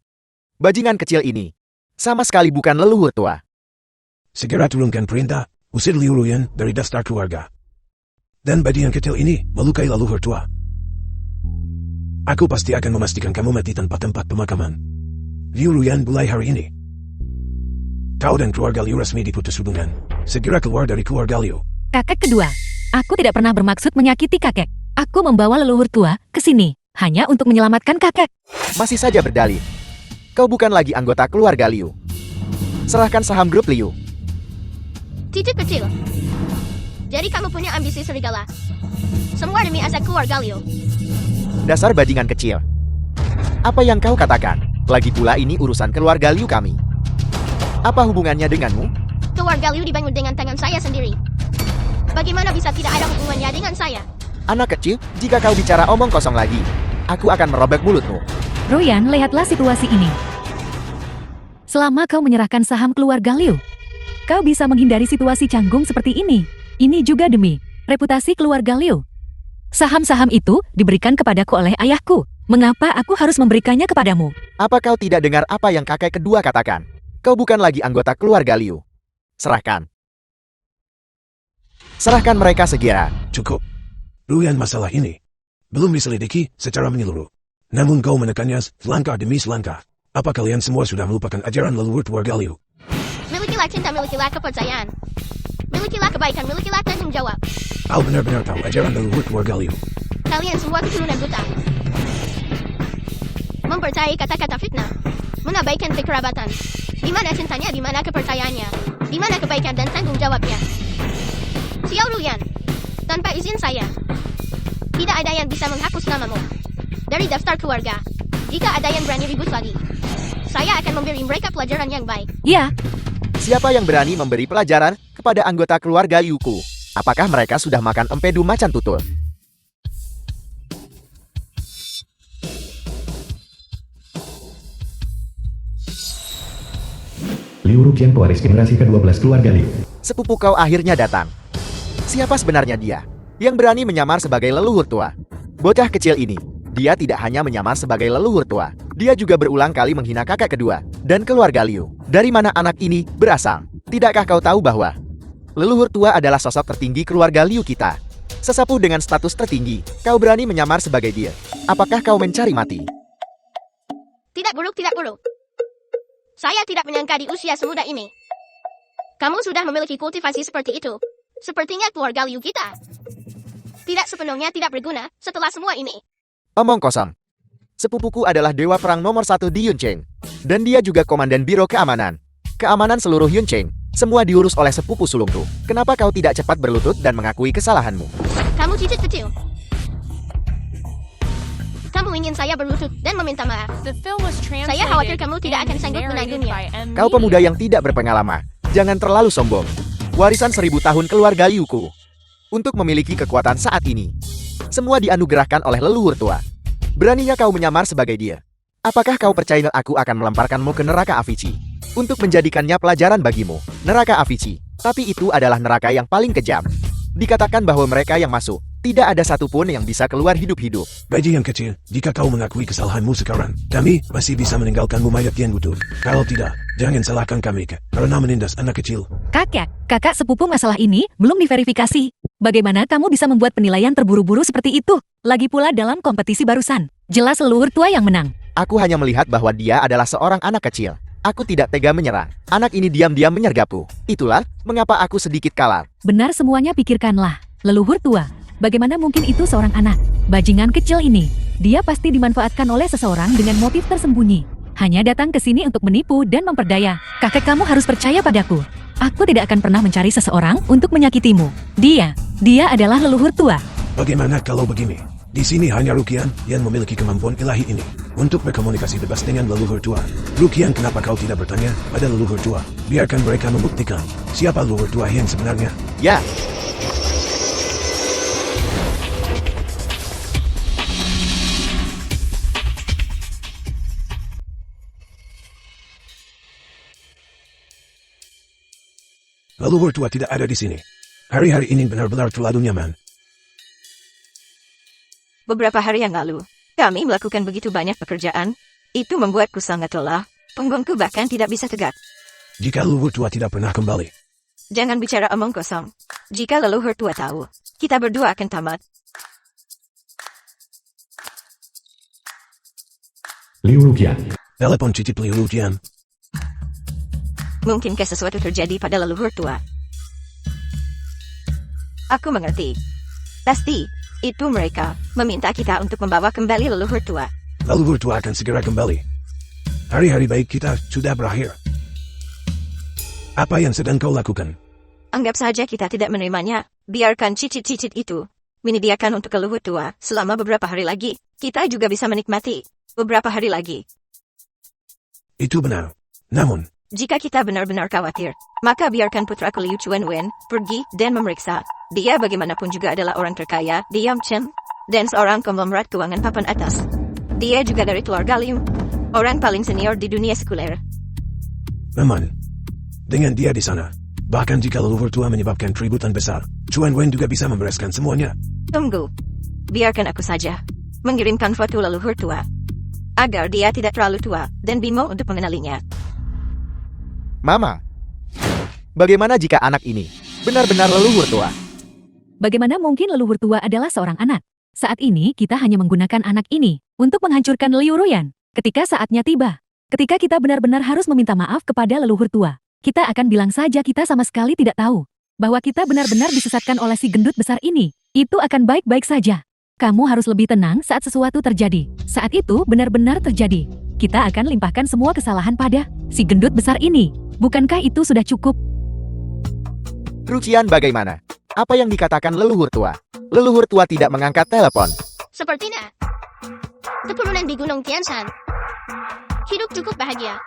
bajingan kecil ini sama sekali bukan leluhur tua. Segera turunkan perintah, usir Liu Ruyan dari daftar keluarga. Dan bajingan kecil ini melukai leluhur tua. Aku pasti akan memastikan kamu mati tanpa tempat pemakaman. Liu Ruyan, mulai hari ini kau dan keluarga Liu resmi diputus hubungan. Segera keluar dari keluarga Liu. Kakek kedua. Aku tidak pernah bermaksud menyakiti kakek. Aku membawa leluhur tua ke sini hanya untuk menyelamatkan kakek. Masih saja berdalih. Kau bukan lagi anggota keluarga Liu. Serahkan saham grup Liu. Titik kecil. Jadi kamu punya ambisi serigala. Semua demi aset keluarga Liu. Dasar bajingan kecil. Apa yang kau katakan? Lagi pula ini urusan keluarga Liu kami. Apa hubungannya denganmu? Keluarga Liu dibangun dengan tangan saya sendiri. Bagaimana bisa tidak ada hubungannya dengan saya? Anak kecil, jika kau bicara omong kosong lagi, aku akan merobek mulutmu. Ruyan, lihatlah situasi ini. Selama kau menyerahkan saham keluarga Liu, kau bisa menghindari situasi canggung seperti ini. Ini juga demi reputasi keluarga Liu. Saham-saham itu diberikan kepadaku oleh ayahku. Mengapa aku harus memberikannya kepadamu? Apa kau tidak dengar apa yang kakek kedua katakan? Kau bukan lagi anggota keluarga Liu. Serahkan. Serahkan mereka segera. Cukup. Ruyan, masalah ini belum diselidiki secara menyeluruh. Namun kau menekannya selangkah demi selangkah. Apa kalian semua sudah melupakan ajaran leluhur keluarga Liu? Milikilah cinta, milikilah kepercayaan. Milikilah kebaikan, milikilah tanggung jawab. Kau benar-benar tahu ajaran leluhur keluarga Liu. Kalian semua keturunan buta. Mempercayai kata-kata fitnah. Mengabaikan kekerabatan. Di mana cintanya, di mana kepercayaannya. Di mana kebaikan dan tanggung jawabnya. Xiao Ruyan, tanpa izin saya, tidak ada yang bisa menghapus namamu dari daftar keluarga. Jika ada yang berani ribut lagi, saya akan memberi mereka pelajaran yang baik. Ya, Siapa yang berani memberi pelajaran kepada anggota keluarga Liuku? Apakah mereka sudah makan empedu macan tutul? Liu Ruqian, pewaris generasi ke-12 keluarga Liu. Sepupu kau akhirnya datang. Siapa sebenarnya dia yang berani menyamar sebagai leluhur tua? Bocah kecil ini, dia tidak hanya menyamar sebagai leluhur tua, dia juga berulang kali menghina kakak kedua dan keluarga Liu. Dari mana anak ini berasal? Tidakkah kau tahu bahwa leluhur tua adalah sosok tertinggi keluarga Liu kita? Sesapu dengan status tertinggi, kau berani menyamar sebagai dia. Apakah kau mencari mati? Tidak buruk, tidak buruk. Saya tidak menyangka di usia semuda ini kamu sudah memiliki kultivasi seperti itu. Sepertinya keluarga Liu kita tidak sepenuhnya tidak berguna setelah semua ini. Omong kosong. Sepupuku adalah dewa perang nomor 1 di Yuncheng. Dan dia juga komandan biro keamanan. Keamanan seluruh Yuncheng. Semua diurus oleh sepupu sulungku. Kenapa kau tidak cepat berlutut dan mengakui kesalahanmu? Kamu cicit kecil. Kamu ingin saya berlutut dan meminta maaf. The film was translated Saya khawatir kamu tidak akan and sanggup narrated menanggungnya. by M. Kau pemuda Media. yang tidak berpengalaman. Jangan terlalu sombong. Warisan 1000 tahun keluarga Liuku. Untuk memiliki kekuatan saat ini, semua dianugerahkan oleh leluhur tua. Beraninya kau menyamar sebagai dia. Apakah kau percaya aku akan melemparkanmu ke neraka Avicii? Untuk menjadikannya pelajaran bagimu, neraka Avicii. Tapi itu adalah neraka yang paling kejam. Dikatakan bahwa mereka yang masuk, tidak ada satupun yang bisa keluar hidup-hidup. Bajingan kecil, jika kau mengakui kesalahanmu sekarang, kami masih bisa meninggalkanmu mayat yang utuh. Kalau tidak, jangan salahkan kami karena menindas anak kecil. kakak sepupu masalah ini belum diverifikasi. Bagaimana kamu bisa membuat penilaian terburu-buru seperti itu? Lagi pula dalam kompetisi barusan. Jelas leluhur tua yang menang. Aku hanya melihat bahwa dia adalah seorang anak kecil. Aku tidak tega menyerah. Anak ini diam-diam menyergapku. Itulah mengapa aku sedikit kalah. Benar, semuanya pikirkanlah. Leluhur tua. Bagaimana mungkin itu seorang anak? Bajingan kecil ini. Dia pasti dimanfaatkan oleh seseorang dengan motif tersembunyi. Hanya datang ke sini untuk menipu dan memperdaya. Kakek kamu harus percaya padaku. Aku tidak akan pernah mencari seseorang untuk menyakitimu. Dia adalah leluhur tua. Bagaimana kalau begini? Di sini hanya Rukian yang memiliki kemampuan ilahi ini untuk berkomunikasi bebas dengan leluhur tua. Rukian, kenapa kau tidak bertanya pada leluhur tua? Biarkan mereka membuktikan siapa leluhur tua yang sebenarnya. Ya, Leluhur tua tidak ada di sini. Hari-hari ini benar-benar terlalu nyaman. Beberapa hari yang lalu, kami melakukan begitu banyak pekerjaan. Itu membuatku sangat lelah. Punggungku bahkan tidak bisa tegak. Jika leluhur tua tidak pernah kembali, Jangan bicara omong kosong. Jika leluhur tua tahu, kita berdua akan tamat. Liu Rukian. telepon cicip Liu Lujian. Mungkinkah sesuatu terjadi pada leluhur tua? Aku mengerti. Pasti, itu mereka meminta kita untuk membawa kembali leluhur tua. Leluhur tua akan segera kembali. Hari-hari baik kita sudah berakhir. Apa yang sedang kau lakukan? Anggap saja kita tidak menerimanya. Biarkan cicit-cicit itu menyediakan untuk leluhur tua selama beberapa hari lagi. Kita juga bisa menikmati beberapa hari lagi. Itu benar. Namun, Jika kita benar-benar khawatir, maka biarkan putraku Liu Chuanwen pergi dan memeriksa. Dia bagaimanapun juga adalah orang terkaya di Yangchen dan seorang konglomerat keuangan papan atas. Dia juga dari keluarga Liu, orang paling senior di dunia sekuler. memang, dengan dia di sana, bahkan jika leluhur tua menyebabkan keributan besar, Chuan Wen juga bisa membereskan semuanya. Tunggu, biarkan aku saja mengirimkan foto leluhur tua agar dia tidak terlalu tua dan bingung untuk mengenalinya. Mama. Bagaimana jika anak ini benar-benar leluhur tua? Bagaimana mungkin leluhur tua adalah seorang anak? Saat ini kita hanya menggunakan anak ini untuk menghancurkan Liu Ruyan. Ketika saatnya tiba, ketika kita benar-benar harus meminta maaf kepada leluhur tua, kita akan bilang saja kita sama sekali tidak tahu bahwa kita benar-benar disesatkan oleh si gendut besar ini. Itu akan baik-baik saja. Kamu harus lebih tenang saat sesuatu terjadi. Saat itu benar-benar terjadi. Kita akan limpahkan semua kesalahan pada si gendut besar ini. Bukankah itu sudah cukup? Rukian, bagaimana? Apa yang dikatakan leluhur tua? Leluhur tua tidak mengangkat telepon. Sepertinya keturunan di Gunung Tianshan hidup cukup bahagia.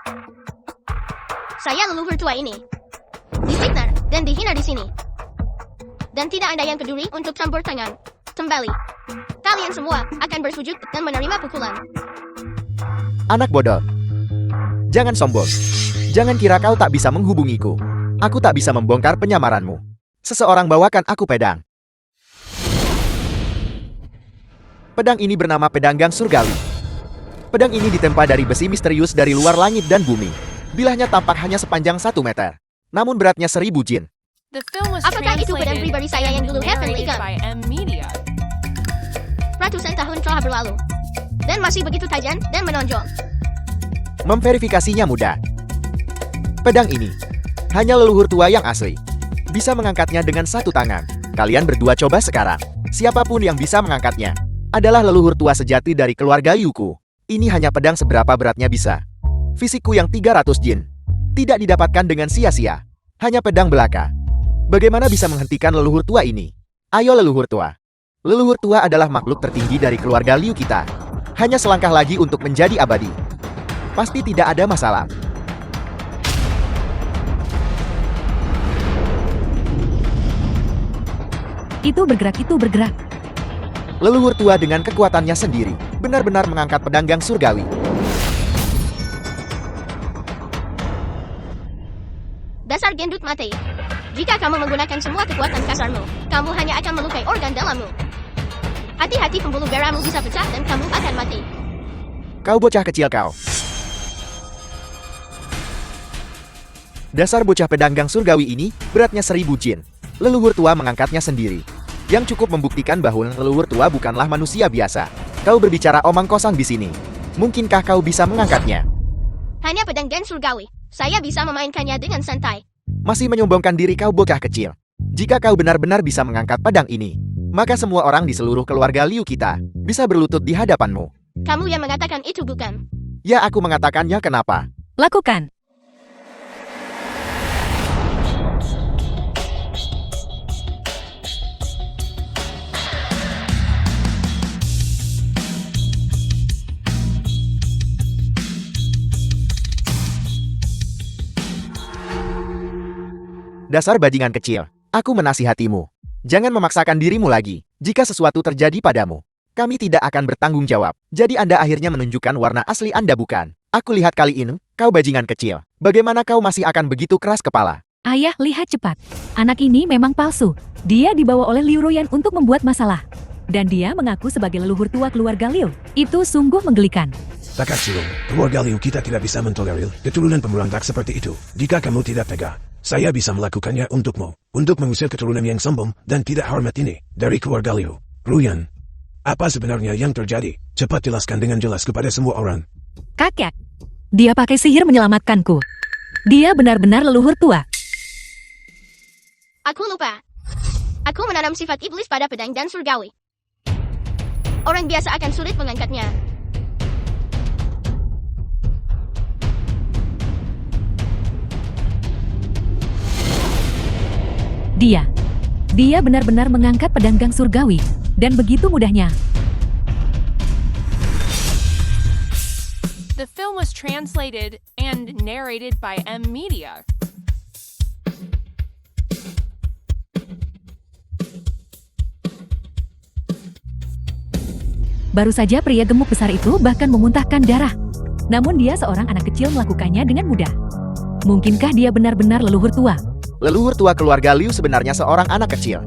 Saya leluhur tua ini difitnah dan dihina di sini. Dan tidak ada yang peduli untuk campur tangan. Kembali. Kalian semua akan bersujud dan menerima pukulan. Anak bodoh. Jangan sombong. Jangan kira kau tak bisa menghubungiku. Aku tak bisa membongkar penyamaranmu. Seseorang bawakan aku pedang. Pedang ini bernama pedang Gang Surgawi. Pedang ini ditempa dari besi misterius dari luar langit dan bumi. Bilahnya tampak hanya sepanjang 1 meter. Namun beratnya 1000 jin. The film was Apakah itu pedang translated pribadi saya yang dulu and Heavenly narrated Gun? by M Media. Ratusan tahun telah berlalu. Dan masih begitu tajam dan menonjol. Memverifikasinya mudah. Pedang ini hanya leluhur tua yang asli. Bisa mengangkatnya dengan 1 tangan. Kalian berdua coba sekarang. Siapapun yang bisa mengangkatnya adalah leluhur tua sejati dari keluarga Yuku. Ini hanya pedang seberapa beratnya bisa. Fisikku yang 300 jin tidak didapatkan dengan sia-sia. Hanya pedang belaka. Bagaimana bisa menghentikan leluhur tua ini? Ayo leluhur tua. Leluhur tua adalah makhluk tertinggi dari keluarga Liu kita. Hanya selangkah lagi untuk menjadi abadi. Pasti tidak ada masalah. Itu bergerak. Leluhur tua dengan kekuatannya sendiri benar-benar mengangkat pedang Gang Surgawi. Dasar gendut mati. Jika kamu menggunakan semua kekuatan kasarmu, kamu hanya akan melukai organ dalammu. Hati-hati, pembuluh darahmu bisa pecah dan kamu akan mati. Kau bocah kecil kau. Dasar bocah pedang Gang Surgawi ini beratnya 1000 jin. Leluhur tua mengangkatnya sendiri. Yang cukup membuktikan bahwa leluhur tua bukanlah manusia biasa. Kau berbicara omong kosong di sini. Mungkinkah kau bisa mengangkatnya? Hanya pedang Gang Surgawi. Saya bisa memainkannya dengan santai. Masih menyombongkan diri kau bocah kecil. Jika kau benar-benar bisa mengangkat pedang ini, maka semua orang di seluruh keluarga Liu kita bisa berlutut di hadapanmu. Kamu yang mengatakan itu bukan? Ya, aku mengatakannya. Kenapa? Lakukan. Dasar bajingan kecil, aku menasihatimu. Jangan memaksakan dirimu lagi. Jika sesuatu terjadi padamu, kami tidak akan bertanggung jawab. Jadi Anda akhirnya menunjukkan warna asli Anda bukan? Aku lihat kali ini, kau bajingan kecil. Bagaimana kau masih akan begitu keras kepala? Ayah, lihat cepat. Anak ini memang palsu. Dia dibawa oleh Liu Ruyan untuk membuat masalah. Dan dia mengaku sebagai leluhur tua keluarga Liu. Itu sungguh menggelikan. Kakak sulung, keluarga Liu kita tidak bisa mentolerir keturunan pemberontak seperti itu. Jika kamu tidak tega, saya bisa melakukannya untukmu. Untuk mengusir keturunan yang sombong dan tidak hormat ini dari keluarga Liu. Ruyan, apa sebenarnya yang terjadi? Cepat jelaskan dengan jelas kepada semua orang. Kakek, dia pakai sihir menyelamatkanku. Dia benar-benar leluhur tua. Aku lupa. Aku menanam sifat iblis pada pedang dan surgawi. Orang biasa akan sulit mengangkatnya. Dia benar-benar mengangkat pedang gang surgawi. Dan begitu mudahnya. The film was translated and narrated by M Media. Baru saja pria gemuk besar itu bahkan memuntahkan darah. Namun dia seorang anak kecil melakukannya dengan mudah. Mungkinkah dia benar-benar leluhur tua? Leluhur tua keluarga Liu sebenarnya seorang anak kecil.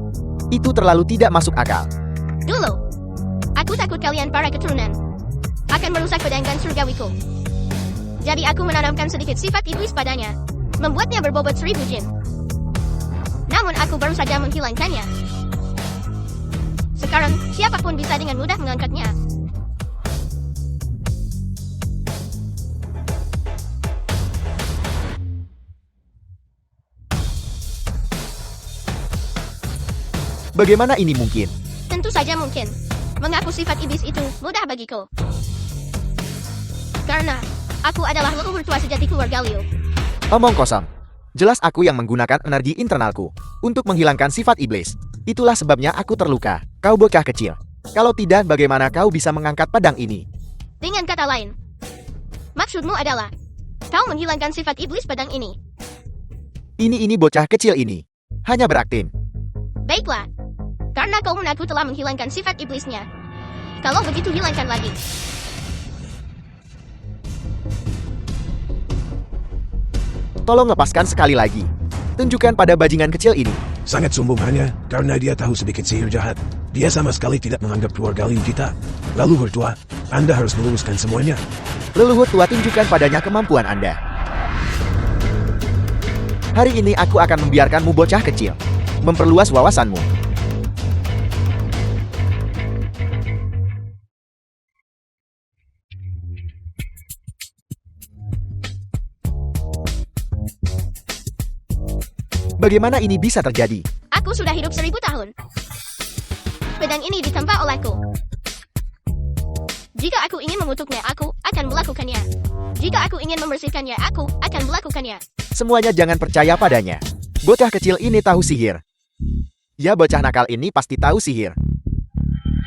Itu terlalu tidak masuk akal. Dulu, aku takut kalian para keturunan akan merusak pedang dan surgawiku. Jadi aku menanamkan sedikit sifat iblis padanya, membuatnya berbobot 1000 jin. Namun aku baru saja menghilangkannya. Sekarang, siapapun bisa dengan mudah mengangkatnya. Bagaimana ini mungkin? Tentu saja mungkin. Mengaku sifat iblis itu mudah bagiku. Karena aku adalah leluhur tua sejati keluarga Liu. Omong kosong. Jelas aku yang menggunakan energi internalku untuk menghilangkan sifat iblis. Itulah sebabnya aku terluka. Kau bocah kecil. Kalau tidak, bagaimana kau bisa mengangkat pedang ini? Dengan kata lain, maksudmu adalah kau menghilangkan sifat iblis pedang ini. Ini bocah kecil ini. Hanya berakting. Baiklah. Karena kau mengaku telah menghilangkan sifat iblisnya. Kalau begitu hilangkan lagi. Tolong lepaskan sekali lagi. Tunjukkan pada bajingan kecil ini. Sangat sombong hanya karena dia tahu sedikit sihir jahat. Dia sama sekali tidak menganggap keluarga Liu kita. Leluhur tua, Anda harus meluruskan semuanya. Leluhur tua, tunjukkan padanya kemampuan Anda. Hari ini aku akan membiarkanmu bocah kecil memperluas wawasanmu. Bagaimana ini bisa terjadi? Aku sudah hidup 1000 tahun. Pedang ini ditempa olehku. Jika aku ingin mengutuknya, aku akan melakukannya. Jika aku ingin membersihkannya, aku akan melakukannya. Semuanya jangan percaya padanya. Bocah kecil ini tahu sihir. Ya, bocah nakal ini pasti tahu sihir.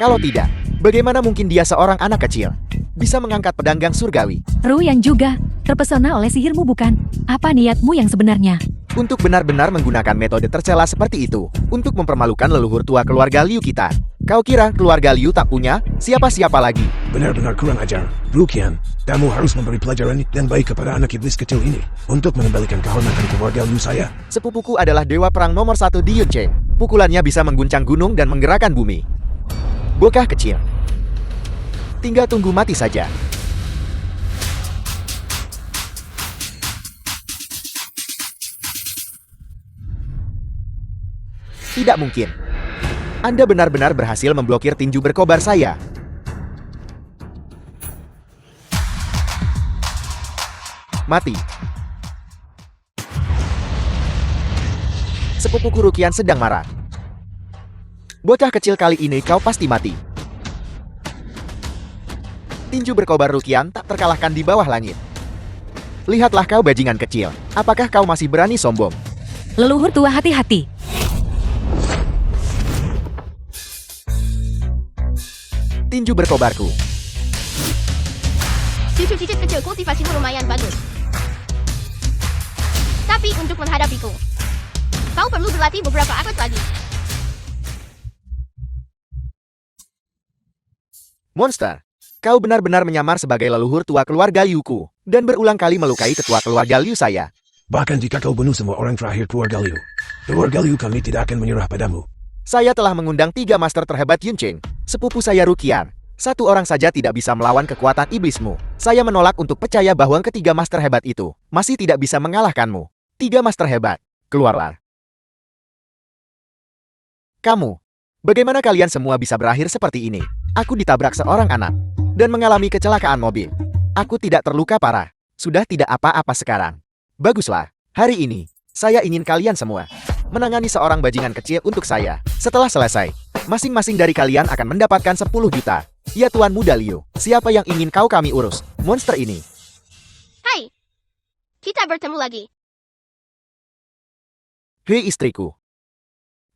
Kalau tidak, bagaimana mungkin dia seorang anak kecil bisa mengangkat pedang gang surgawi? Ruyan juga terpesona oleh sihirmu bukan? Apa niatmu yang sebenarnya? Untuk benar-benar menggunakan metode tercela seperti itu untuk mempermalukan leluhur tua keluarga Liu kita. Kau kira keluarga Liu tak punya siapa-siapa lagi? Benar-benar kurang ajar. Rukian, kamu harus memberi pelajaran yang baik kepada anak iblis kecil ini untuk mengembalikan kehormatan keluarga Liu saya. Sepupuku adalah dewa perang nomor 1 di Yuncheng. Pukulannya bisa mengguncang gunung dan menggerakkan bumi. Bocah kecil. Tinggal tunggu mati saja. Tidak mungkin. Anda benar-benar berhasil memblokir tinju berkobar saya. Mati. Sepupuku Rukian sedang marah. Bocah kecil, kali ini kau pasti mati. Tinju berkobar Rukian tak terkalahkan di bawah langit. Lihatlah kau bajingan kecil. Apakah kau masih berani sombong? Leluhur tua, hati-hati. Tinju berkobarku. Cucu-cicit kecil kultivasimu lumayan bagus. Tapi untuk menghadapiku, Kau perlu berlatih beberapa abad lagi. Monster, kau benar-benar menyamar sebagai leluhur tua keluarga Liuku, dan berulang kali melukai tetua keluarga Liu saya. Bahkan jika kau bunuh semua orang terakhir keluarga Liu kami tidak akan menyerah padamu. Saya telah mengundang 3 master terhebat Yunchen, sepupu saya Rukian. 1 orang saja tidak bisa melawan kekuatan iblismu. Saya menolak untuk percaya bahwa ketiga master hebat itu masih tidak bisa mengalahkanmu. 3 master hebat, keluarlah. Kamu, bagaimana kalian semua bisa berakhir seperti ini? Aku ditabrak seorang anak dan mengalami kecelakaan mobil. Aku tidak terluka parah. Sudah tidak apa-apa sekarang. Baguslah. Hari ini, saya ingin kalian semua menangani seorang bajingan kecil untuk saya. Setelah selesai, masing-masing dari kalian akan mendapatkan 10 juta. Ya Tuan Muda Liu, siapa yang ingin kami urus? Monster ini. Hai. Kita bertemu lagi. Hei istriku.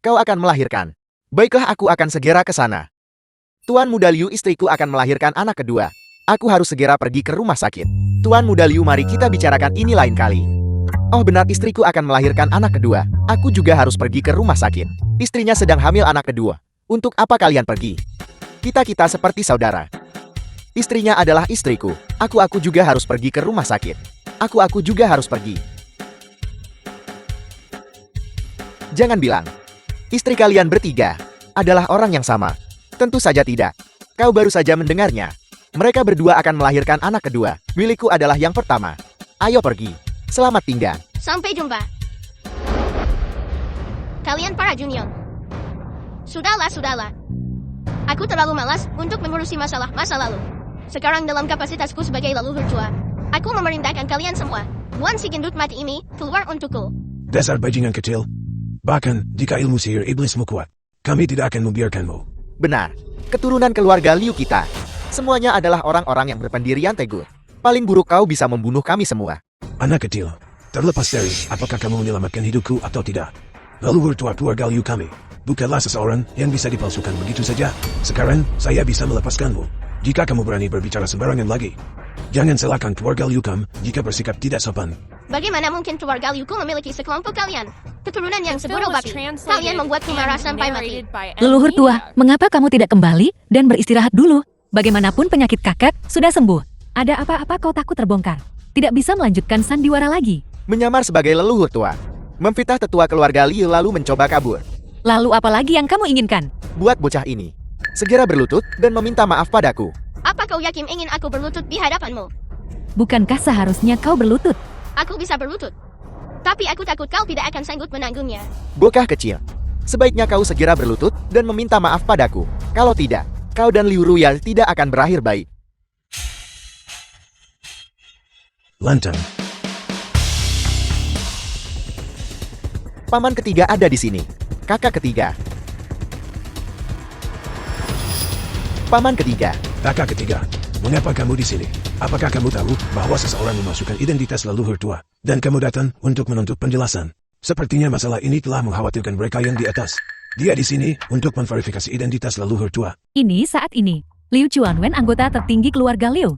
Kau akan melahirkan. Baiklah, aku akan segera ke sana. Tuan Muda Liu, istriku akan melahirkan anak kedua. Aku harus segera pergi ke rumah sakit. Tuan Muda Liu, mari kita bicarakan ini lain kali. Oh benar, istriku akan melahirkan anak kedua. Aku juga harus pergi ke rumah sakit. Istrinya sedang hamil anak kedua. Untuk apa kalian pergi? Kita seperti saudara. Istrinya adalah istriku. Aku juga harus pergi ke rumah sakit. Aku juga harus pergi. Jangan bilang istri kalian bertiga adalah orang yang sama. Tentu saja tidak. Kau baru saja mendengarnya. Mereka berdua akan melahirkan anak kedua. Milikku adalah yang pertama. Ayo pergi. Selamat tinggal. Sampai jumpa. Kalian para junior. Sudahlah. Aku terlalu malas untuk mengurusi masalah masa lalu. Sekarang dalam kapasitasku sebagai leluhur tua, aku memerintahkan kalian semua. Buan si gendut mati ini keluar untukku. Dasar bajingan kecil. Bahkan jika ilmu sihir iblismu kuat, kami tidak akan membiarkanmu. Benar. Keturunan keluarga Liu kita. Semuanya adalah orang-orang yang berpendirian teguh. Paling buruk kau bisa membunuh kami semua. Anak kecil, terlepas dari apakah kamu menyelamatkan hidupku atau tidak, leluhur tua keluarga Liu kami bukanlah seseorang yang bisa dipalsukan begitu saja. Sekarang, saya bisa melepaskanmu. Jika kamu berani berbicara sembarangan lagi, jangan salahkan keluarga Liu Kam jika bersikap tidak sopan. Bagaimana mungkin keluarga Liuku memiliki sekelompok kalian? Keturunan yang The film sebodoh was babi. translated Kalian membuatku marah and sampai mati. narrated by M. Leluhur tua, Media. mengapa kamu tidak kembali dan beristirahat dulu? Bagaimanapun penyakit kakak sudah sembuh. Ada apa-apa kau takut terbongkar? Tidak bisa melanjutkan sandiwara lagi. Menyamar sebagai leluhur tua. Memfitnah tetua keluarga Liu lalu mencoba kabur. Lalu apa lagi yang kamu inginkan? Buat bocah ini segera berlutut dan meminta maaf padaku. Apa kau yakin ingin aku berlutut di hadapanmu? Bukankah seharusnya kau berlutut? Aku bisa berlutut. Tapi aku takut kau tidak akan sanggup menanggungnya. Bocah kecil, sebaiknya kau segera berlutut dan meminta maaf padaku. Kalau tidak, kau dan Liu Ruya tidak akan berakhir baik. Lantang. Paman ketiga ada di sini. Kakak ketiga. Paman ketiga. Kakak ketiga, mengapa kamu di sini? Apakah kamu tahu bahwa seseorang memasukkan identitas leluhur tua, dan kamu datang untuk menuntut penjelasan? Sepertinya masalah ini telah mengkhawatirkan mereka yang di atas. Dia di sini untuk memverifikasi identitas leluhur tua. Ini saat ini, Liu Chuanwen anggota tertinggi keluarga Liu.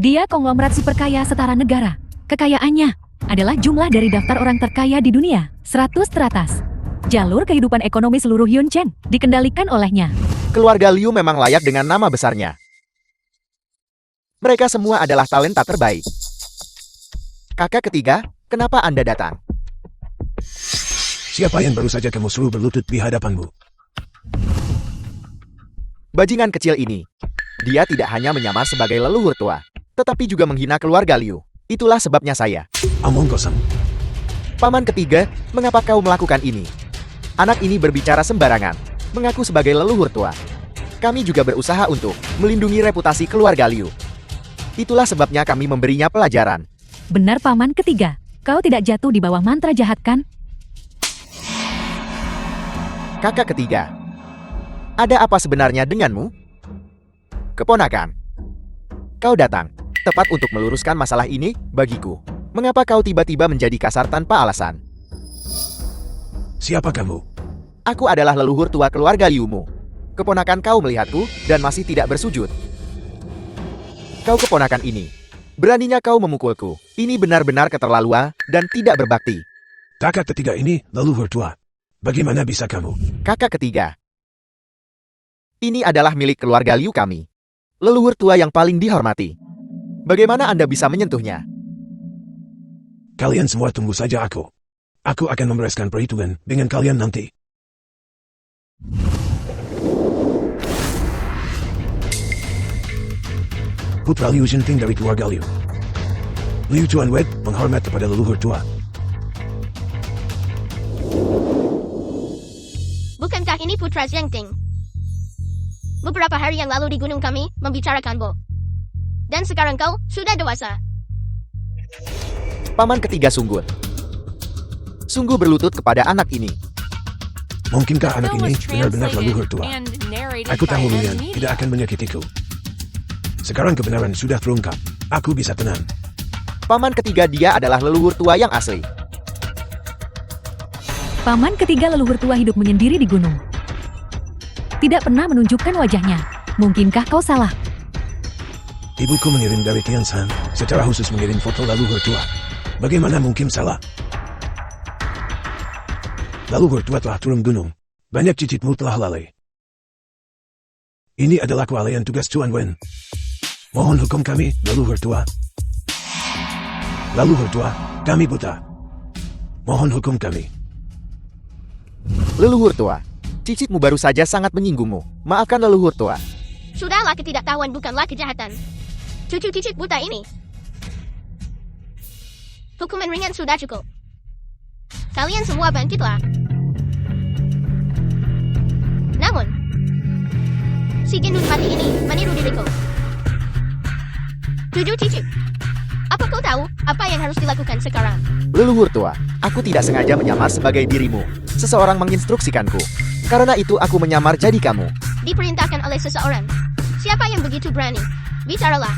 Dia konglomerat super kaya setara negara. Kekayaannya adalah jumlah dari daftar orang terkaya di dunia, 100 teratas. Jalur kehidupan ekonomi seluruh Yunchen dikendalikan olehnya. Keluarga Liu memang layak dengan nama besarnya. Mereka semua adalah talenta terbaik. Kakak ketiga, kenapa Anda datang? Siapa yang baru saja kamu suruh berlutut di hadapanmu? Bajingan kecil ini. Dia tidak hanya menyamar sebagai leluhur tua, tetapi juga menghina keluarga Liu. Itulah sebabnya saya. Omong kosong. Paman ketiga, mengapa kau melakukan ini? Anak ini berbicara sembarangan, mengaku sebagai leluhur tua. Kami juga berusaha untuk melindungi reputasi keluarga Liu. Itulah sebabnya kami memberinya pelajaran. Benar paman ketiga, kau tidak jatuh di bawah mantra jahat kan? Kakak ketiga, ada apa sebenarnya denganmu? Keponakan, kau datang tepat untuk meluruskan masalah ini bagiku. Mengapa kau tiba-tiba menjadi kasar tanpa alasan? Siapa kamu? Aku adalah leluhur tua keluarga Liumu. Keponakan kau melihatku dan masih tidak bersujud. Kau keponakan ini. Beraninya kau memukulku. Ini benar-benar keterlaluan dan tidak berbakti. Kakak ketiga ini leluhur tua. Bagaimana bisa kamu? Kakak ketiga. Ini adalah milik keluarga Liu kami. Leluhur tua yang paling dihormati. Bagaimana Anda bisa menyentuhnya? Kalian semua tunggu saja aku. Aku akan membereskan perhitungan dengan kalian nanti. Putra Liu Jinting dari keluarga Liu. Liu Chuanwei menghormat kepada leluhur tua. Bukankah ini putra Zhengting? Beberapa hari yang lalu di gunung kami membicarakan Bo. Dan sekarang kau sudah dewasa. Paman ketiga sungguh berlutut kepada anak ini. Mungkinkah The anak film ini was benar-benar leluhur translated tua? and narrated Aku by tahu M Luyan Media. tidak akan menyakitiku. Sekarang kebenaran sudah terungkap. Aku bisa tenang. Paman ketiga dia adalah leluhur tua yang asli. Paman ketiga leluhur tua hidup menyendiri di gunung. Tidak pernah menunjukkan wajahnya. Mungkinkah kau salah? Ibuku mengirim dari Tianshan, secara khusus mengirim foto leluhur tua. Bagaimana mungkin salah? Leluhur tua telah turun gunung. Banyak cicitmu telah lalai. Ini adalah kelalaian tugas Chuan Wen. Mohon hukum kami, leluhur tua. Leluhur tua, kami buta. Mohon hukum kami. Leluhur tua. Cicitmu baru saja sangat menyinggungmu. Maafkan leluhur tua. Sudahlah, ketidaktahuan bukanlah kejahatan. Cucu cicit buta ini. Hukuman ringan sudah cukup. Kalian semua bangkitlah. Namun, si gendut mati ini meniru diriku. Cucu cicit, apa kau tahu apa yang harus dilakukan sekarang? Leluhur tua, aku tidak sengaja menyamar sebagai dirimu. Seseorang menginstruksikanku. Karena itu aku menyamar jadi kamu. Diperintahkan oleh seseorang. Siapa yang begitu berani? Bicaralah.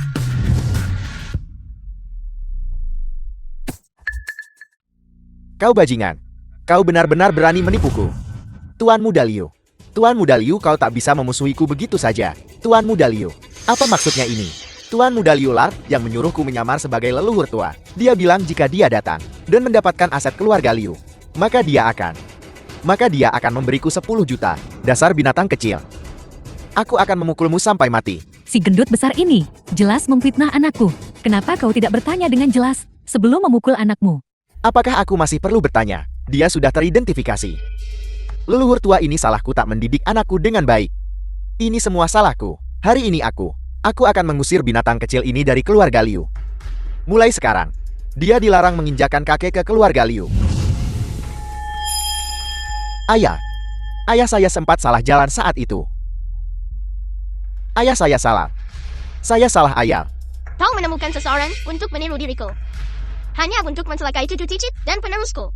Kau bajingan. Kau benar-benar berani menipuku. Tuan Muda Liu. Tuan Muda Liu, kau tak bisa memusuhiku begitu saja. Tuan Muda Liu. Apa maksudnya ini? Tuan Muda Liu Lar yang menyuruhku menyamar sebagai leluhur tua. Dia bilang jika dia datang dan mendapatkan aset keluarga Liu, maka dia akan memberiku 10 juta. Dasar binatang kecil. Aku akan memukulmu sampai mati. Si gendut besar ini jelas memfitnah anakku. Kenapa kau tidak bertanya dengan jelas sebelum memukul anakmu? Apakah aku masih perlu bertanya? Dia sudah teridentifikasi. Leluhur tua ini salahku tak mendidik anakku dengan baik. Ini semua salahku. Hari ini aku akan mengusir binatang kecil ini dari keluarga Liu. Mulai sekarang, dia dilarang menginjakan kaki ke keluarga Liu. Ayah saya sempat salah jalan saat itu. Ayah saya salah. Saya salah ayah. Kau menemukan seseorang untuk meniru diriku. Hanya untuk mencelakai cucu cicit dan penerusku.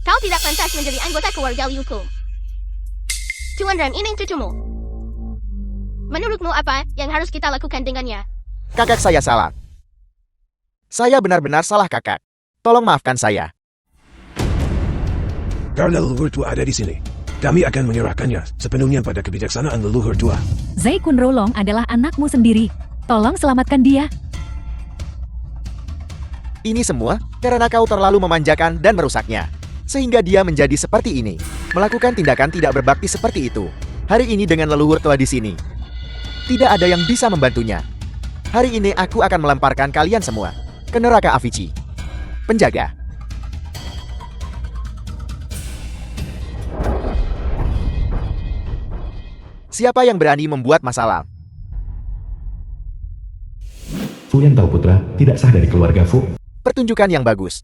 Kau tidak pantas menjadi anggota keluarga Liuku. Tuan Ram ini cucumu. Menurutmu apa yang harus kita lakukan dengannya? Kakak saya salah. Saya benar-benar salah kakak. Tolong maafkan saya. Karena leluhur tua ada di sini, kami akan menyerahkannya sepenuhnya pada kebijaksanaan leluhur tua. Zai Kun Rolong adalah anakmu sendiri. Tolong selamatkan dia. Ini semua karena kau terlalu memanjakan dan merusaknya. Sehingga dia menjadi seperti ini. Melakukan tindakan tidak berbakti seperti itu. Hari ini dengan leluhur tua di sini. Tidak ada yang bisa membantunya. Hari ini aku akan melemparkan kalian semua ke neraka Avicii. Penjaga. Siapa yang berani membuat masalah? Fu Yan Tao putra tidak sah dari keluarga Fu. Pertunjukan yang bagus.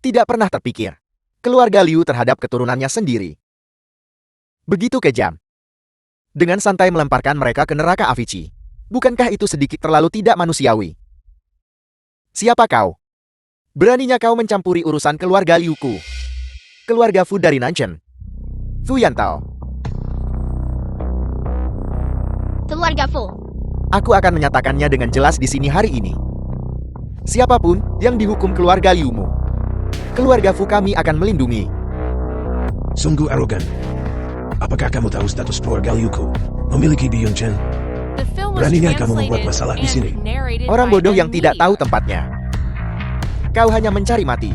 Tidak pernah terpikir. Keluarga Liu terhadap keturunannya sendiri. Begitu kejam. Dengan santai melemparkan mereka ke neraka Avicii. Bukankah itu sedikit terlalu tidak manusiawi? Siapa kau? Beraninya kau mencampuri urusan keluarga Liuku. Keluarga Fu dari Nanchen. Fu Yan Tao. Keluarga Fu. Aku akan menyatakannya dengan jelas di sini hari ini. Siapapun yang dihukum keluarga Liumu, keluarga Fu kami akan melindungi. Sungguh arogan. Apakah kamu tahu status keluarga Liuku? Memiliki Biyun Chen. The film was Beraninya kamu membuat translated masalah di sini. and narrated Orang by bodoh M yang tidak Media. tahu tempatnya. Kau hanya mencari mati.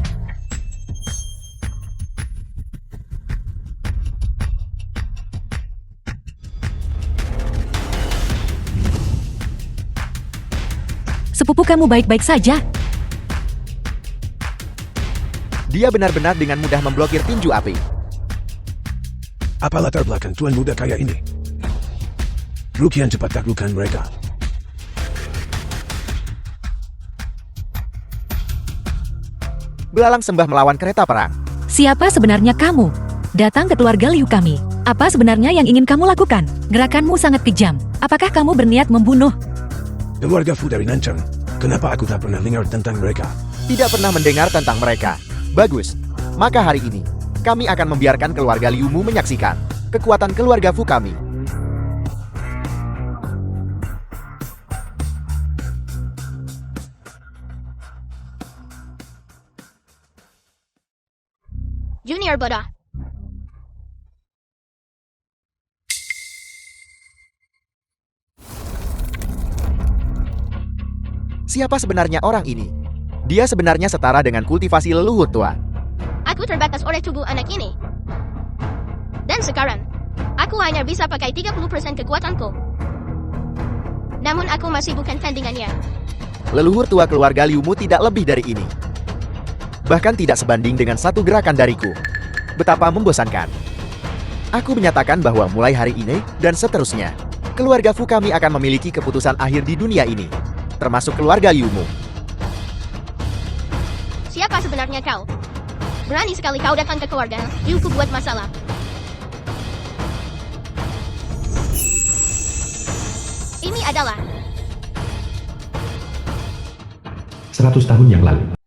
Sepupu kamu baik-baik saja. Dia benar-benar dengan mudah memblokir tinju api. Apa latar belakang tuan muda kaya ini? Rukian cepat taklukkan mereka. Belalang sembah melawan kereta perang. Siapa sebenarnya kamu? Datang ke keluarga Liu kami. Apa sebenarnya yang ingin kamu lakukan? Gerakanmu sangat kejam. Apakah kamu berniat membunuh? Keluarga Fu dari Nanchang. Kenapa aku tak pernah dengar tentang mereka? Tidak pernah mendengar tentang mereka. Bagus. Maka hari ini, kami akan membiarkan keluarga Liumu menyaksikan kekuatan keluarga Fu kami. Junior bodoh. Siapa sebenarnya orang ini? Dia sebenarnya setara dengan kultivasi leluhur tua. Aku terbatas oleh tubuh anak ini. Dan sekarang, aku hanya bisa pakai 30% kekuatanku. Namun aku masih bukan tandingannya. Leluhur tua keluarga Liumu tidak lebih dari ini. Bahkan tidak sebanding dengan satu gerakan dariku. Betapa membosankan. Aku menyatakan bahwa mulai hari ini dan seterusnya, keluarga Fu kami akan memiliki keputusan akhir di dunia ini. Termasuk keluarga Liumu. Siapa sebenarnya kau? Berani sekali kau datang ke keluarga Liuku buat masalah. Ini adalah 100 tahun yang lalu.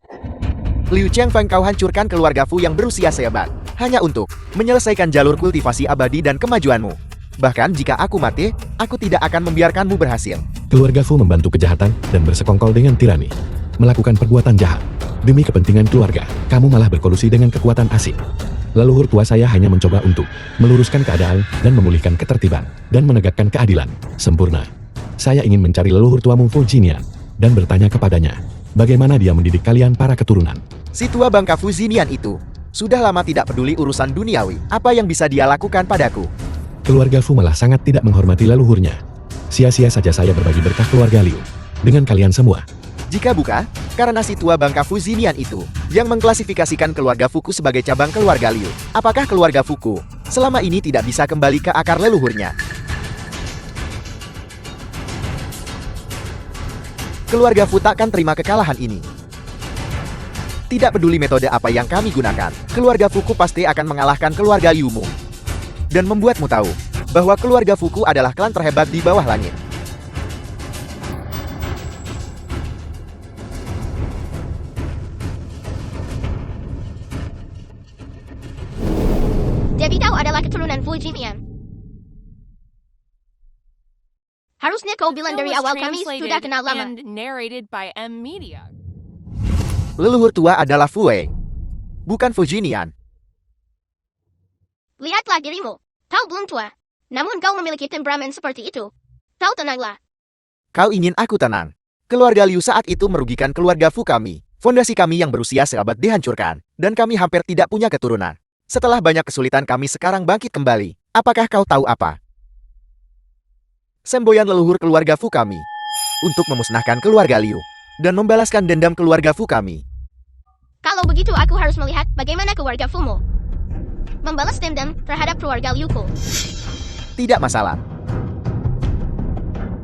Liu Chengfeng, kau hancurkan keluarga Fu yang berusia seabad hanya untuk menyelesaikan jalur kultivasi abadi dan kemajuanmu. Bahkan jika aku mati, aku tidak akan membiarkanmu berhasil. Keluarga Fu membantu kejahatan dan bersekongkol dengan tirani. Melakukan perbuatan jahat. Demi kepentingan keluarga, kamu malah berkolusi dengan kekuatan asing. Leluhur tua saya hanya mencoba untuk meluruskan keadaan dan memulihkan ketertiban dan menegakkan keadilan sempurna. Saya ingin mencari leluhur tuamu Fu Jinian dan bertanya kepadanya, bagaimana dia mendidik kalian para keturunan. Si tua bangka Fu Jinian itu sudah lama tidak peduli urusan duniawi. Apa yang bisa dia lakukan padaku? Keluarga Fu malah sangat tidak menghormati leluhurnya. Sia-sia saja saya berbagi berkah keluarga Liu dengan kalian semua. Jika bukan, karena si tua bangka Fu Jinian itu yang mengklasifikasikan keluarga Fuku sebagai cabang keluarga Liu. Apakah keluarga Fuku selama ini tidak bisa kembali ke akar leluhurnya? Keluarga Fu takkan terima kekalahan ini. Tidak peduli metode apa yang kami gunakan, keluarga Fuku pasti akan mengalahkan keluarga Liumu. Dan membuatmu tahu bahwa keluarga Fuku adalah klan terhebat di bawah langit. Jadi kau adalah keturunan Fu Jinian. Harusnya kau bilang dari Film was awal kami translated sudah kenal lama. and narrated by M Media. Leluhur tua adalah Fu Wei, bukan Fu Jinian. Lihatlah dirimu. Kau belum tua. Namun kau memiliki temperamen seperti itu. Kau tenanglah. Kau ingin aku tenang. Keluarga Liu saat itu merugikan keluarga Fu kami. Fondasi kami yang berusia seabad dihancurkan, dan kami hampir tidak punya keturunan. Setelah banyak kesulitan kami sekarang bangkit kembali. Apakah kau tahu apa? Semboyan leluhur keluarga Fu kami untuk memusnahkan keluarga Liu dan membalaskan dendam keluarga Fu kami. Kalau begitu aku harus melihat bagaimana keluarga Fumu membalas dendam terhadap keluarga Liuku. Tidak masalah.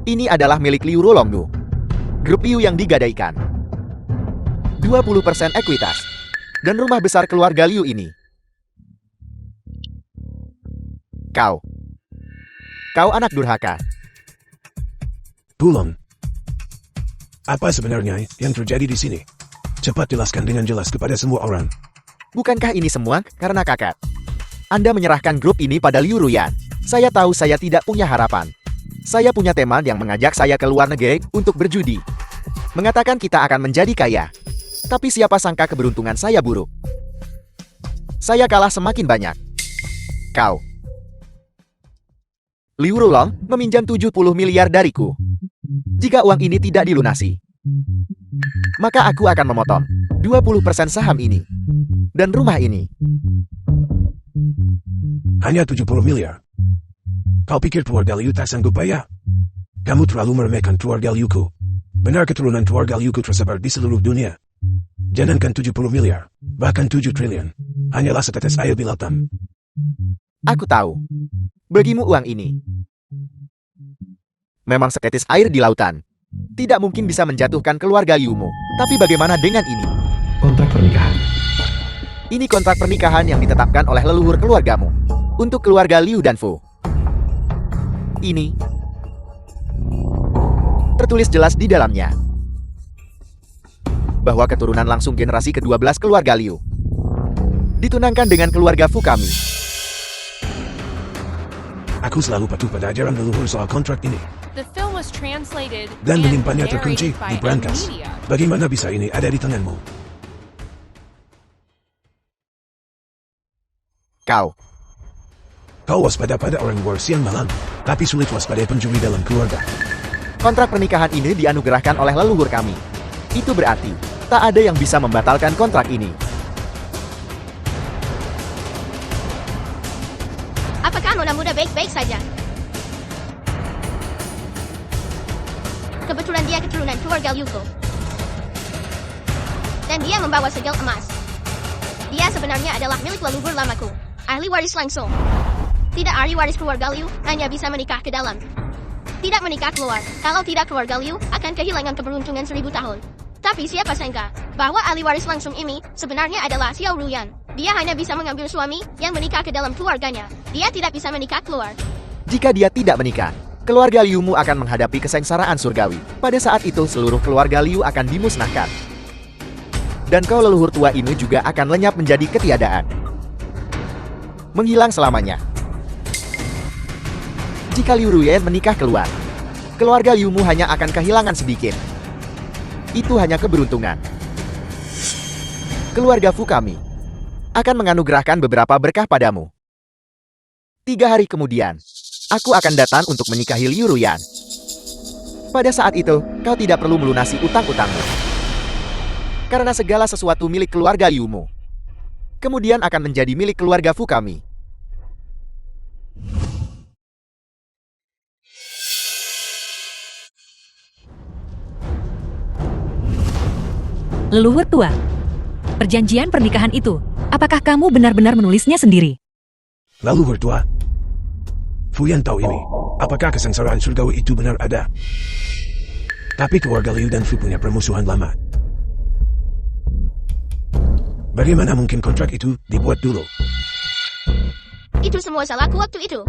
Ini adalah milik Liu Rolongdu. Grup Liu yang digadaikan. 20% ekuitas. Dan rumah besar keluarga Liu ini. Kau anak durhaka. Pulong. Apa sebenarnya yang terjadi di sini? Cepat jelaskan dengan jelas kepada semua orang. Bukankah ini semua karena kakak? Anda menyerahkan grup ini pada Liu Ruyan. Saya tahu saya tidak punya harapan. Saya punya teman yang mengajak saya ke luar negeri untuk berjudi. Mengatakan kita akan menjadi kaya. Tapi siapa sangka keberuntungan saya buruk. Saya kalah semakin banyak. Kau. Liu Rulong meminjam 70 miliar dariku. Jika uang ini tidak dilunasi, maka aku akan memotong 20% saham ini. Dan rumah ini. Hanya 70 miliar. Kau pikir keluarga Liu tak sanggup bayar? Kamu terlalu meremehkan keluarga Liuku. Benar keturunan keluarga Liuku tersebar di seluruh dunia. Jangankan 70 miliar, bahkan 7 triliun. Hanyalah setetes air di lautan. Aku tahu. Bagimu uang ini memang setetes air di lautan. Tidak mungkin bisa menjatuhkan keluarga Liumu. Tapi bagaimana dengan ini? Kontrak pernikahan. Ini kontrak pernikahan yang ditetapkan oleh leluhur keluargamu. Untuk keluarga Liu dan Fu. Ini tertulis jelas di dalamnya bahwa keturunan langsung generasi ke-12 keluarga Liu ditunangkan dengan keluarga Fu kami. Aku selalu patuh pada ajaran leluhur soal kontrak ini. The film was translated Dan and menyimpannya terkunci narrated by di brankas. M-Media. Bagaimana bisa ini ada di tanganmu? Kau waspada pada orang luar siang malam, tapi sulit waspada pencuri dalam keluarga. Kontrak pernikahan ini dianugerahkan oleh leluhur kami. Itu berarti tak ada yang bisa membatalkan kontrak ini. Apakah Nona muda baik-baik saja? Kebetulan dia keturunan keluarga Liuko. Dan dia membawa segel emas. Dia sebenarnya adalah milik leluhur lamaku. Ahli waris langsung. Tidak ahli waris keluarga Liu, hanya bisa menikah ke dalam. Tidak menikah keluar. Kalau tidak keluarga Liu, akan kehilangan keberuntungan 1000 tahun. Tapi siapa sangka, bahwa ahli waris langsung ini, sebenarnya adalah Xiao Ruyan. Dia hanya bisa mengambil suami, yang menikah ke dalam keluarganya. Dia tidak bisa menikah keluar. Jika dia tidak menikah, keluarga Liumu akan menghadapi kesengsaraan surgawi. Pada saat itu seluruh keluarga Liu akan dimusnahkan. Dan kau leluhur tua ini juga akan lenyap menjadi ketiadaan. Menghilang selamanya. Jika Liu Ruyan menikah keluar, keluarga Liumu hanya akan kehilangan sedikit. Itu hanya keberuntungan. Keluarga Fu kami akan menganugerahkan beberapa berkah padamu. 3 hari kemudian, aku akan datang untuk menikahi Liu Ruyan. Pada saat itu, kau tidak perlu melunasi utang-utangmu. Karena segala sesuatu milik keluarga Liumu kemudian akan menjadi milik keluarga Fu kami. Leluhur tua. Perjanjian pernikahan itu, apakah kamu benar-benar menulisnya sendiri? Leluhur tua. Fuyan tahu ini. Apakah kesengsaraan surgawi itu benar ada? Tapi keluarga Liu dan Fu punya permusuhan lama. Bagaimana mungkin kontrak itu dibuat dulu? Itu semua salahku waktu itu.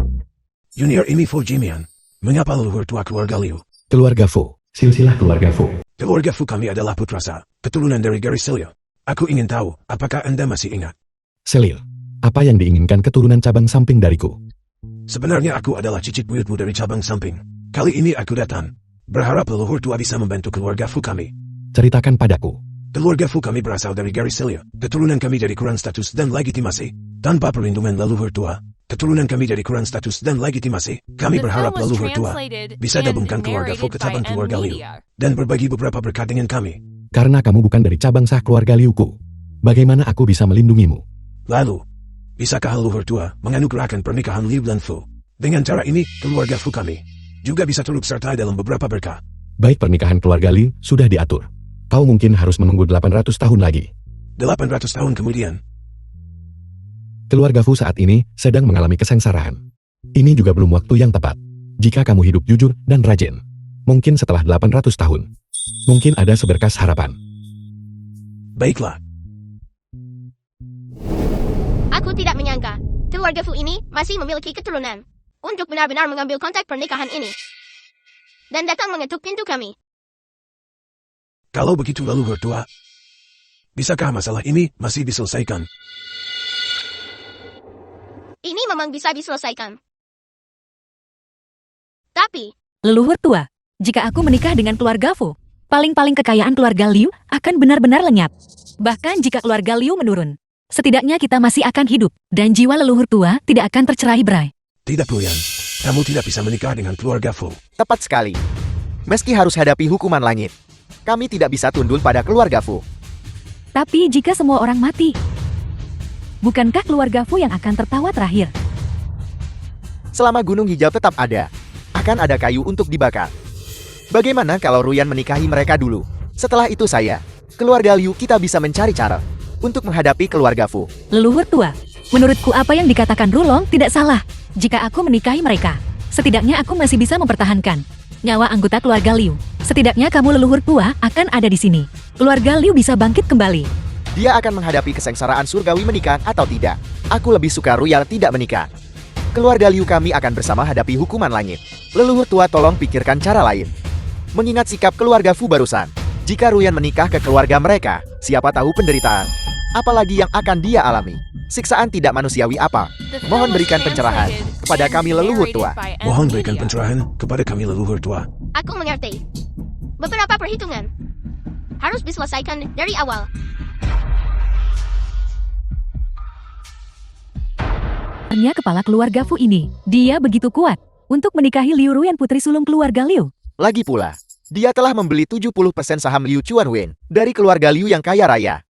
Junior ini Fu Jimian. Mengapa leluhur tua keluarga Liu? Keluarga Fu. Silsilah keluarga Fu. Keluarga Fu kami adalah putrasa, keturunan dari garis Selio. Aku ingin tahu, apakah Anda masih ingat? Selil. Apa yang diinginkan keturunan cabang samping dariku? Sebenarnya aku adalah cicit buyutmu dari cabang samping. Kali ini aku datang, berharap leluhur tua bisa membantu keluarga Fu kami. Ceritakan padaku. Keluarga Fu kami berasal dari garis Selio. Keturunan kami jadi kurang status dan legitimasi. Tanpa perlindungan leluhur tua, keturunan kami jadi kurang status dan legitimasi. Kami The berharap film was leluhur tua translated bisa and gabungkan keluarga Fu ke narrated by cabang keluarga Liu M-Media. dan berbagi beberapa berkat dengan kami. Karena kamu bukan dari cabang sah keluarga Liuku. Bagaimana aku bisa melindungimu? Lalu, bisakah leluhur tua menganugerahkan pernikahan Liu dan Fu? Dengan cara ini, keluarga Fu kami juga bisa turut serta dalam beberapa berkah. Baik, pernikahan keluarga Liu sudah diatur. Kau mungkin harus menunggu 800 tahun lagi. 800 tahun kemudian, Keluarga Fu saat ini sedang mengalami kesengsaraan. Ini juga belum waktu yang tepat. Jika kamu hidup jujur dan rajin, mungkin setelah 800 tahun, mungkin ada seberkas harapan. baiklah. Aku tidak menyangka, keluarga Fu ini masih memiliki keturunan untuk benar-benar mengambil kontak pernikahan ini. Dan datang mengetuk pintu kami. Kalau begitu leluhur tua, bisakah masalah ini masih diselesaikan? Ini memang bisa diselesaikan. Tapi, Leluhur tua, jika aku menikah dengan keluarga Fu, paling-paling kekayaan keluarga Liu akan benar-benar lenyap. Bahkan jika keluarga Liu menurun, setidaknya kita masih akan hidup, dan jiwa leluhur tua tidak akan tercerai berai. Tidak, Fuyan. Kamu tidak bisa menikah dengan keluarga Fu. Tepat sekali. Meski harus hadapi hukuman langit, kami tidak bisa tundul pada keluarga Fu. Tapi jika semua orang mati, bukankah keluarga Fu yang akan tertawa terakhir? Selama gunung hijau tetap ada, akan ada kayu untuk dibakar. Bagaimana kalau Ruyan menikahi mereka dulu? Setelah itu saya, keluarga Liu kita bisa mencari cara untuk menghadapi keluarga Fu. Leluhur tua, menurutku apa yang dikatakan Rulong tidak salah. Jika aku menikahi mereka, setidaknya aku masih bisa mempertahankan nyawa anggota keluarga Liu. Setidaknya kamu leluhur tua akan ada di sini. Keluarga Liu bisa bangkit kembali. Dia akan menghadapi kesengsaraan surgawi menikah atau tidak. Aku lebih suka Ruyan tidak menikah. Keluarga Liu kami akan bersama hadapi hukuman langit. Leluhur tua tolong pikirkan cara lain. Mengingat sikap keluarga Fu barusan, jika Ruyan menikah ke keluarga mereka, siapa tahu penderitaan apalagi yang akan dia alami. Siksaan tidak manusiawi apa? Mohon berikan pencerahan kepada kami leluhur tua. Mohon berikan pencerahan kepada kami leluhur tua. Aku mengerti. Beberapa perhitungan harus diselesaikan dari awal. Hanya kepala keluarga Fu ini, dia begitu kuat untuk menikahi Liu Ruyan putri sulung keluarga Liu. Lagi pula, dia telah membeli 70% saham Liu Chuanwen dari keluarga Liu yang kaya raya.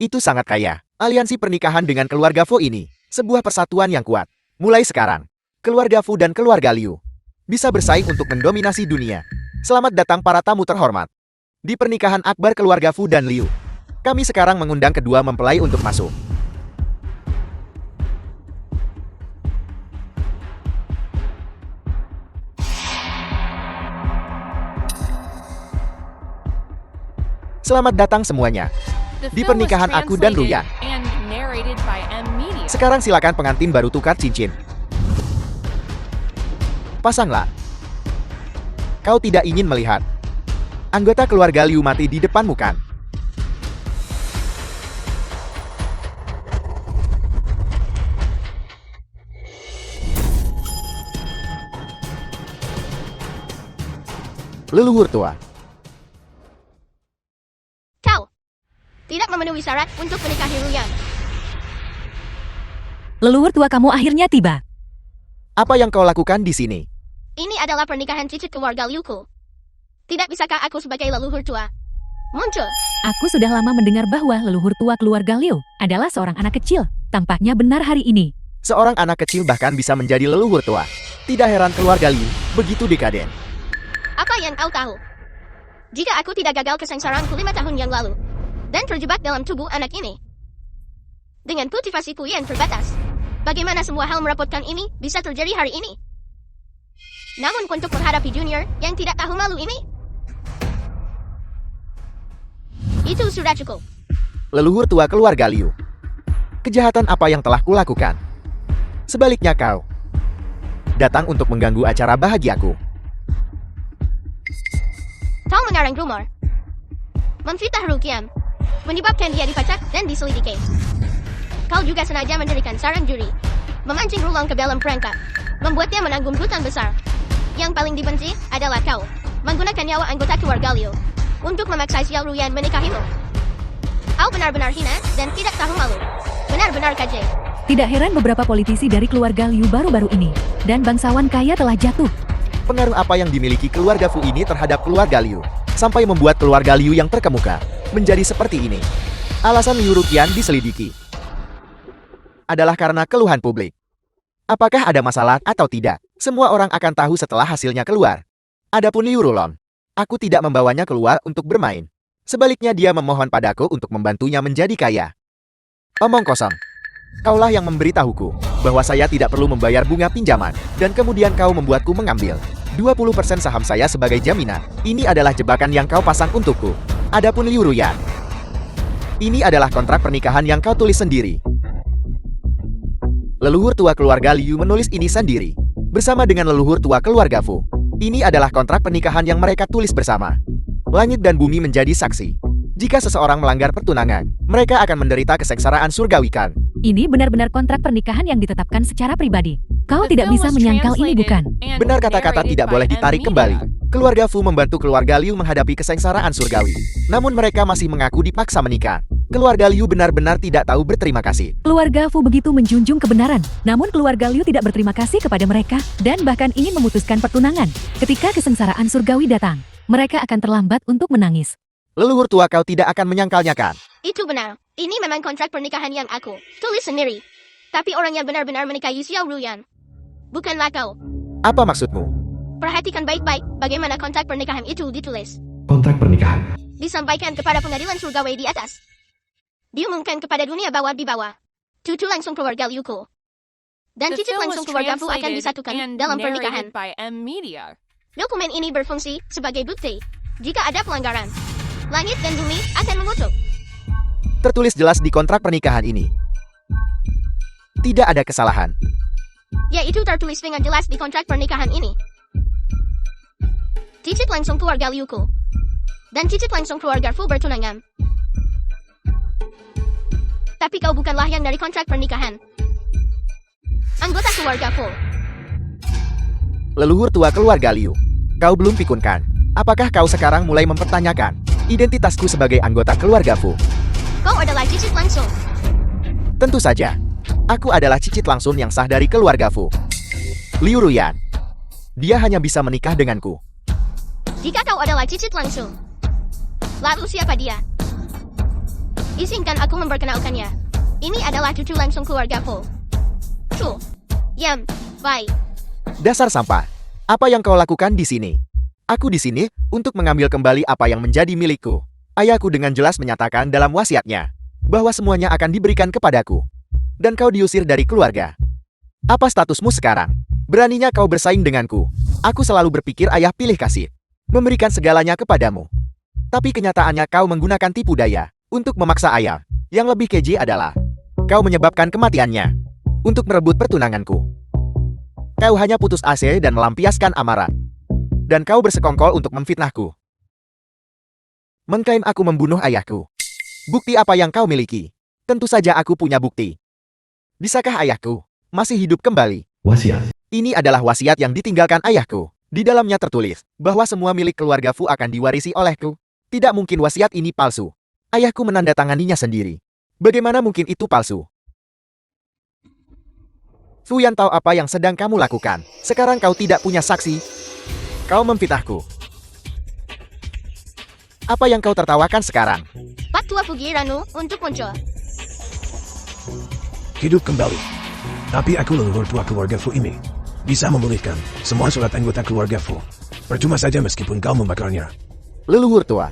Itu sangat kaya. Aliansi pernikahan dengan keluarga Fu ini, sebuah persatuan yang kuat. Mulai sekarang, keluarga Fu dan keluarga Liu bisa bersaing untuk mendominasi dunia. Selamat datang para tamu terhormat. Di pernikahan akbar keluarga Fu dan Liu, kami sekarang mengundang kedua mempelai untuk masuk. Selamat datang semuanya di pernikahan aku dan Ruyan. Sekarang silakan pengantin baru tukar cincin. Pasanglah. Kau tidak ingin melihat anggota keluarga Liu mati di depanmu kan? Leluhur tua. Kau tidak memenuhi syarat untuk menikahi Ruyan. Leluhur tua kamu akhirnya tiba. Apa yang kau lakukan di sini? Ini adalah pernikahan cicit keluarga Liuku. Tidak bisakah aku sebagai leluhur tua muncul? Aku sudah lama mendengar bahwa leluhur tua keluarga Liu adalah seorang anak kecil. Tampaknya benar hari ini. Seorang anak kecil bahkan bisa menjadi leluhur tua. Tidak heran keluarga Liu begitu dekaden. Apa yang kau tahu? Jika aku tidak gagal kesengsaraanku 5 tahun yang lalu dan terjebak dalam tubuh anak ini dengan kultivasiku yang terbatas, bagaimana semua hal merepotkan ini bisa terjadi hari ini? Namun untuk menghadapi junior yang tidak tahu malu ini, itu sudah cukup. Leluhur tua keluarga Liu, kejahatan apa yang telah kulakukan? Sebaliknya kau datang untuk mengganggu acara bahagiaku. Kau mengarang rumor, memfitnah Rukian, menyebabkan dia dipecat dan diselidiki. Kau juga sengaja mendirikan sarang juri, memancing Rulong ke dalam perangkap, membuat dia menanggung hutang besar. Yang paling dibenci adalah kau menggunakan nyawa anggota keluarga Liu untuk memaksa Xiao Ruyan menikahimu. Kau benar-benar hina dan tidak tahu malu. Benar-benar keji. Tidak heran beberapa politisi dari keluarga Liu baru-baru ini dan bangsawan kaya telah jatuh. Pengaruh apa yang dimiliki keluarga Fu ini terhadap keluarga Liu sampai membuat keluarga Liu yang terkemuka menjadi seperti ini? Alasan Liu Rukian diselidiki adalah karena keluhan publik. Apakah ada masalah atau tidak? Semua orang akan tahu setelah hasilnya keluar. Adapun Liu Rulong, aku tidak membawanya keluar untuk bermain. Sebaliknya dia memohon padaku untuk membantunya menjadi kaya. Omong kosong. Kaulah yang memberitahuku bahwa saya tidak perlu membayar bunga pinjaman, dan kemudian kau membuatku mengambil 20% saham saya sebagai jaminan. Ini adalah jebakan yang kau pasang untukku. Adapun Liu Ruyan, ini adalah kontrak pernikahan yang kau tulis sendiri. Leluhur tua keluarga Liu menulis ini sendiri bersama dengan leluhur tua keluarga Fu. Ini adalah kontrak pernikahan yang mereka tulis bersama. Langit dan bumi menjadi saksi. Jika seseorang melanggar pertunangan, mereka akan menderita kesengsaraan surgawi kan? Ini benar-benar kontrak pernikahan yang ditetapkan secara pribadi. Kau tidak bisa menyangkal ini, bukan? Benar kata-kata tidak boleh ditarik kembali. Keluarga Fu membantu keluarga Liu menghadapi kesengsaraan surgawi. Namun mereka masih mengaku dipaksa menikah. Keluarga Liu benar-benar tidak tahu berterima kasih. Keluarga Fu begitu menjunjung kebenaran, namun keluarga Liu tidak berterima kasih kepada mereka dan bahkan ingin memutuskan pertunangan. Ketika kesengsaraan surgawi datang, mereka akan terlambat untuk menangis. Leluhur tua kau tidak akan menyangkalnya kan? Itu benar. Ini memang kontrak pernikahan yang aku tulis sendiri. Tapi orang yang benar-benar menikahi Xiao Ruyan bukanlah kau. Apa maksudmu? Perhatikan baik-baik bagaimana kontrak pernikahan itu ditulis. Kontrak pernikahan. Disampaikan kepada pengadilan surgawi di atas. Diumumkan kepada dunia bawah di bawah. Cucu langsung keluarga Liuku. Dan The cicit film langsung was keluarga Fu akan translated disatukan and dalam pernikahan. narrated by M Media. Dokumen ini berfungsi sebagai bukti. Jika ada pelanggaran, langit dan bumi akan mengutuk. Tertulis jelas di kontrak pernikahan ini. Tidak ada kesalahan. Yaitu tertulis dengan jelas di kontrak pernikahan ini. Cicit langsung keluarga Liuku. Dan cicit langsung keluarga Fu bertunangan. Tapi kau bukanlah yang dari kontrak pernikahan. Anggota keluarga Fu. Leluhur tua keluarga Liu. Kau belum pikunkan. Apakah kau sekarang mulai mempertanyakan identitasku sebagai anggota keluarga Fu? Kau adalah cicit langsung. Tentu saja. Aku adalah cicit langsung yang sah dari keluarga Fu. Liu Ruyan. Dia hanya bisa menikah denganku. Jika kau adalah cicit langsung, lalu siapa dia? Izinkan aku memperkenalkannya. Ini adalah cucu langsung keluarga Fu. Chu Yan Bai. Dasar sampah. Apa yang kau lakukan di sini? Aku di sini untuk mengambil kembali apa yang menjadi milikku. Ayahku dengan jelas menyatakan dalam wasiatnya bahwa semuanya akan diberikan kepadaku. Dan kau diusir dari keluarga. Apa statusmu sekarang? Beraninya kau bersaing denganku. Aku selalu berpikir ayah pilih kasih, memberikan segalanya kepadamu. Tapi kenyataannya kau menggunakan tipu daya untuk memaksa ayah. Yang lebih keji adalah kau menyebabkan kematiannya untuk merebut pertunanganku. Kau hanya putus asa dan melampiaskan amarah. Dan kau bersekongkol untuk memfitnahku. Mengklaim aku membunuh ayahku. Bukti apa yang kau miliki? Tentu saja aku punya bukti. Bisakah ayahku masih hidup kembali? Wasiat. Ini adalah wasiat yang ditinggalkan ayahku. Di dalamnya tertulis bahwa semua milik keluarga Fu akan diwarisi olehku. Tidak mungkin wasiat ini palsu. Ayahku menandatanganinya sendiri. Bagaimana mungkin itu palsu? Fu Yan tahu apa yang sedang kamu lakukan. Sekarang kau tidak punya saksi. Kau memfitnahku. Apa yang kau tertawakan sekarang? Pak Tua Fugiranu untuk muncul. Hidup kembali. Tapi aku leluhur tua keluarga Fu ini. Bisa memulihkan semua surat anggota keluarga Fu. Percuma saja meskipun kau membakarnya. Leluhur tua.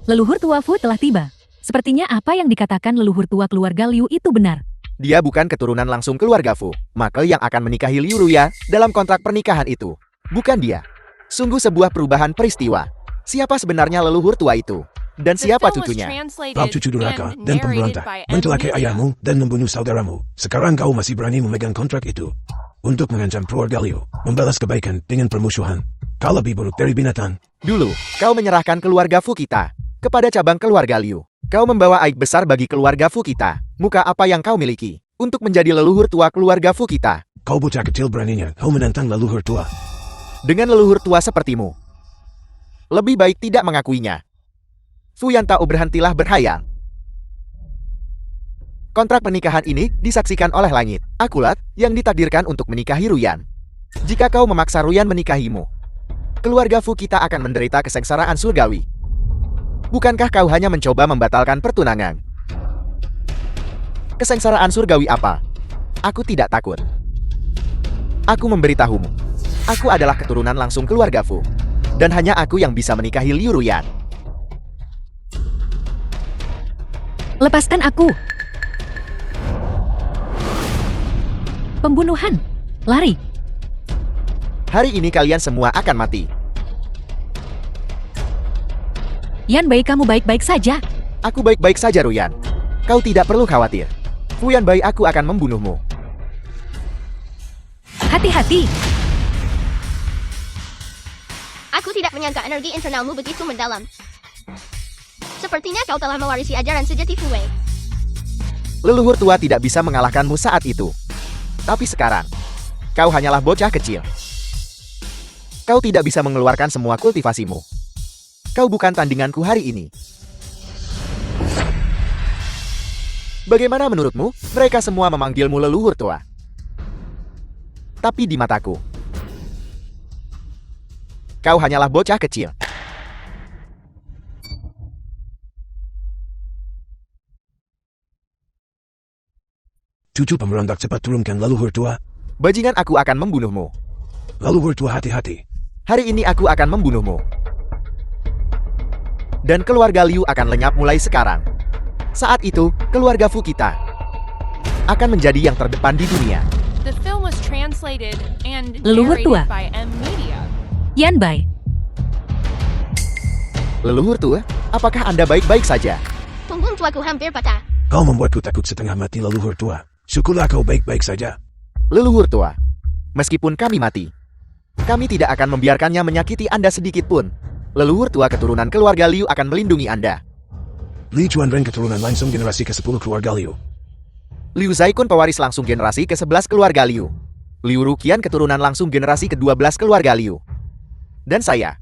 Leluhur tua Fu telah tiba. Sepertinya apa yang dikatakan leluhur tua keluarga Liu itu benar. Dia bukan keturunan langsung keluarga Fu. Maka yang akan menikahi Liu Ruya dalam kontrak pernikahan itu bukan dia. Sungguh sebuah perubahan peristiwa. Siapa sebenarnya leluhur tua itu? Dan The siapa film was cucunya? translated Kau cucu durhaka and dan narrated pemberontak, by M mencelakai Media. ayahmu dan membunuh saudaramu. Sekarang kau masih berani memegang kontrak itu untuk mengancam keluarga Liu, membalas kebaikan dengan permusuhan. Kau lebih buruk dari binatang. Dulu, kau menyerahkan keluarga Fu kita kepada cabang keluarga Liu. Kau membawa aib besar bagi keluarga Fu kita. Muka apa yang kau miliki untuk menjadi leluhur tua keluarga Fu kita? Kau bocah kecil beraninya kau menantang leluhur tua. Dengan leluhur tua sepertimu, lebih baik tidak mengakuinya. Fu Yan Tao berhentilah berhayal. Kontrak pernikahan ini disaksikan oleh langit akurat yang ditakdirkan untuk menikahi Ruyan. Jika kau memaksa Ruyan menikahimu, keluarga Fu kita akan menderita kesengsaraan surgawi. Bukankah kau hanya mencoba membatalkan pertunangan? Kesengsaraan surgawi apa? Aku tidak takut. Aku memberitahumu. Aku adalah keturunan langsung keluarga Fu. Dan hanya aku yang bisa menikahi Liu Ruyan. Lepaskan aku. Pembunuhan. Lari. Hari ini kalian semua akan mati. Yan Bai, kamu baik-baik saja. Aku baik-baik saja, Ruyan. Kau tidak perlu khawatir. Fu Yan Bai, aku akan membunuhmu. Hati-hati. Aku tidak menyangka energi internalmu begitu mendalam. Sepertinya kau telah mewarisi ajaran sejati Fu Wei. Leluhur tua tidak bisa mengalahkanmu saat itu. Tapi sekarang, kau hanyalah bocah kecil. Kau tidak bisa mengeluarkan semua kultivasimu. Kau bukan tandinganku hari ini. Bagaimana menurutmu? Mereka semua memanggilmu leluhur tua. Tapi di mataku, kau hanyalah bocah kecil. Cucu pemberontak, cepat turunkan leluhur tua. Bajingan, aku akan membunuhmu. Leluhur tua, hati-hati. Hari ini aku akan membunuhmu. Dan keluarga Liu akan lenyap mulai sekarang. Saat itu, keluarga Fu kita akan menjadi yang terdepan di dunia. The film was translated and Leluhur tua. narrated by M Media. Yan Bai, Leluhur tua, apakah Anda baik-baik saja? Punggung tuaku hampir patah. Kau membuatku takut setengah mati, leluhur tua. Syukurlah kau baik-baik saja. Leluhur tua, meskipun kami mati, kami tidak akan membiarkannya menyakiti Anda sedikit pun. Leluhur tua keturunan keluarga Liu akan melindungi Anda. Li Chuanren keturunan langsung generasi ke-10 keluarga Liu. Liu Zaikun pewaris langsung generasi ke-11 keluarga Liu. Liu Ruqian keturunan langsung generasi ke-12 keluarga Liu. Dan saya,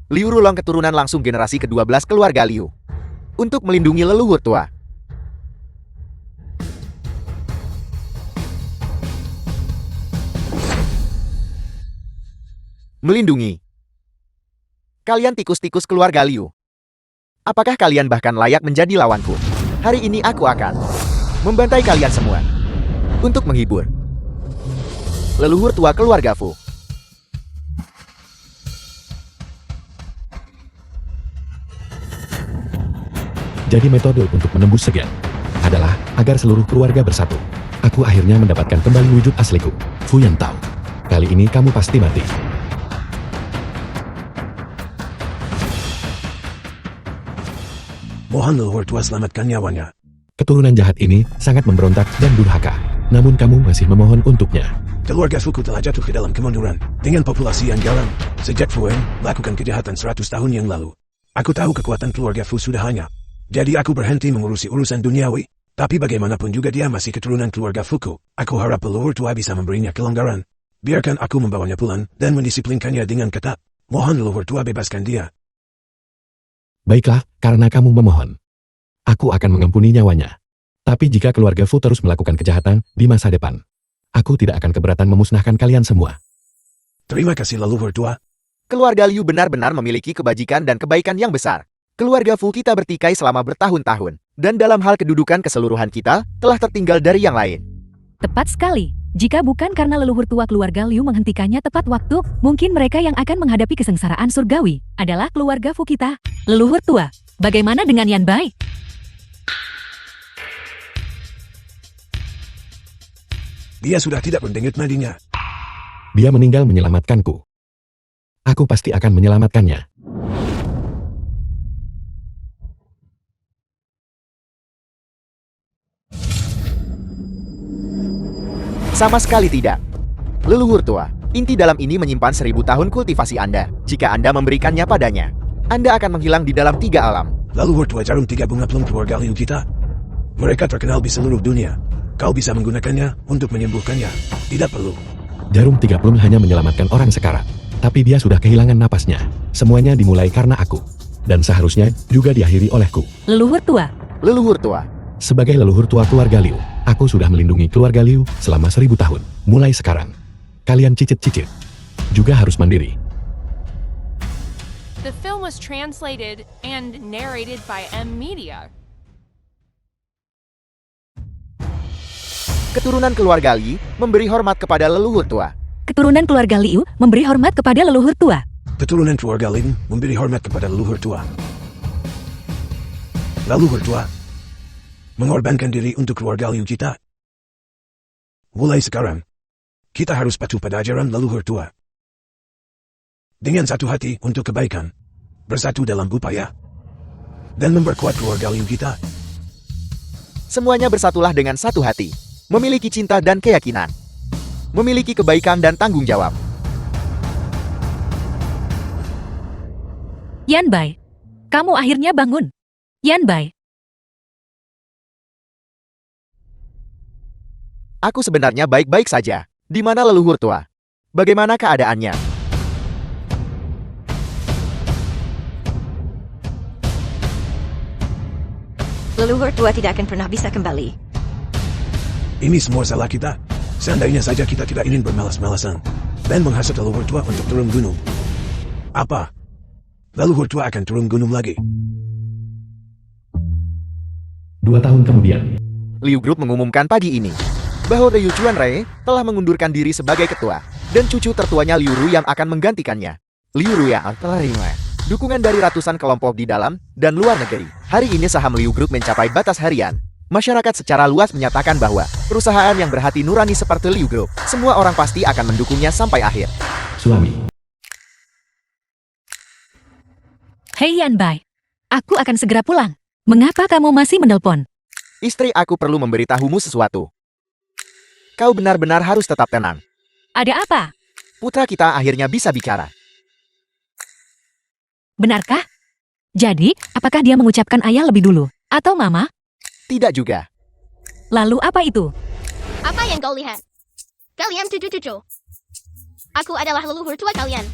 Liu Rulong keturunan langsung generasi ke-12 keluarga Liu. Untuk melindungi leluhur tua. Melindungi. Kalian tikus-tikus keluarga Liu. Apakah kalian bahkan layak menjadi lawanku? Hari ini aku akan membantai kalian semua. Untuk menghibur leluhur tua keluarga Fu. Jadi metode untuk menembus segan adalah agar seluruh keluarga bersatu. Aku akhirnya mendapatkan kembali wujud asliku, Fu Yan Tao. Kali ini kamu pasti mati. Mohon leluhur tua selamatkan nyawanya. Keturunan jahat ini sangat memberontak dan durhaka. Namun kamu masih memohon untuknya. Keluarga Fuku telah jatuh ke dalam kemunduran. Dengan populasi yang garang, sejak Fu Wen lakukan kejahatan 100 tahun yang lalu. Aku tahu kekuatan keluarga Fu sudah hanya. Jadi aku berhenti mengurusi urusan duniawi. Tapi bagaimanapun juga dia masih keturunan keluarga Fuku. Aku harap leluhur tua bisa memberinya kelonggaran. Biarkan aku membawanya pulang dan mendisiplinkannya dengan ketat. Mohon leluhur tua bebaskan dia. Baiklah, karena kamu memohon. Aku akan mengampuni nyawanya. Tapi jika keluarga Fu terus melakukan kejahatan di masa depan, aku tidak akan keberatan memusnahkan kalian semua. Terima kasih leluhur tua. Keluarga Liu benar-benar memiliki kebajikan dan kebaikan yang besar. Keluarga Fu kita bertikai selama bertahun-tahun. Dan dalam hal kedudukan keseluruhan kita, telah tertinggal dari yang lain. tepat sekali. Jika bukan karena leluhur tua keluarga Liu menghentikannya tepat waktu, mungkin mereka yang akan menghadapi kesengsaraan surgawi adalah keluarga Fu kita. Leluhur tua, bagaimana dengan Yan Bai? Dia sudah tidak berdenyut nadinya. Dia meninggal menyelamatkanku. Aku pasti akan menyelamatkannya. Sama sekali tidak. Leluhur tua, inti dalam ini menyimpan 1000 tahun kultivasi Anda. Jika Anda memberikannya padanya, Anda akan menghilang di dalam 3 alam. Leluhur tua jarum 3 bunga plum keluarga Liu kita. Mereka terkenal di seluruh dunia. Kau bisa menggunakannya untuk menyembuhkannya. Tidak perlu. Jarum 3 plum hanya menyelamatkan orang sekarat. Tapi dia sudah kehilangan napasnya. Semuanya dimulai karena aku. Dan seharusnya juga diakhiri olehku. Leluhur tua, Leluhur tua, Sebagai leluhur tua keluarga Liu, aku sudah melindungi keluarga Liu selama 1000 tahun. Mulai sekarang, kalian cicit-cicit juga harus mandiri. The film was translated and narrated by M Media. keturunan keluarga Li memberi hormat kepada leluhur tua. keturunan keluarga Liu memberi hormat kepada leluhur tua. Keturunan keluarga Lin memberi hormat kepada leluhur tua. Leluhur tua mengorbankan diri untuk keluarga Liu kita. Mulai sekarang, kita harus patuh pada ajaran leluhur tua. Dengan satu hati untuk kebaikan, bersatu dalam upaya, dan memperkuat keluarga Liu kita. Semuanya bersatulah dengan satu hati, memiliki cinta dan keyakinan, memiliki kebaikan dan tanggung jawab. Yan Bai, kamu akhirnya bangun. Yan Bai, Aku sebenarnya baik-baik saja. Di mana leluhur tua? Bagaimana keadaannya? Leluhur tua tidak akan pernah bisa kembali. Ini semua salah kita. Seandainya saja kita tidak ingin bermalas-malasan dan menghasut leluhur tua untuk turun gunung. Apa? Leluhur tua akan turun gunung lagi. 2 tahun kemudian, Liu Group mengumumkan pagi ini. bahwa Ryu Chuanrei telah mengundurkan diri sebagai ketua, dan cucu tertuanya Liu Ruyan akan menggantikannya. Liu Ruyan telah menerima dukungan dari ratusan kelompok di dalam dan luar negeri. Hari ini saham Liu Group mencapai batas harian. Masyarakat secara luas menyatakan bahwa perusahaan yang berhati nurani seperti Liu Group, semua orang pasti akan mendukungnya sampai akhir. Suami, Hei Yanbai, aku akan segera pulang. Mengapa kamu masih menelpon? Istri aku perlu memberitahumu sesuatu. Kau benar-benar harus tetap tenang. Ada apa? Putra kita akhirnya bisa bicara. Benarkah? Jadi, apakah dia mengucapkan ayah lebih dulu? Atau mama? Tidak juga. Lalu apa itu? Apa yang kau lihat? Kalian cucu-cucu. Aku adalah leluhur tua kalian.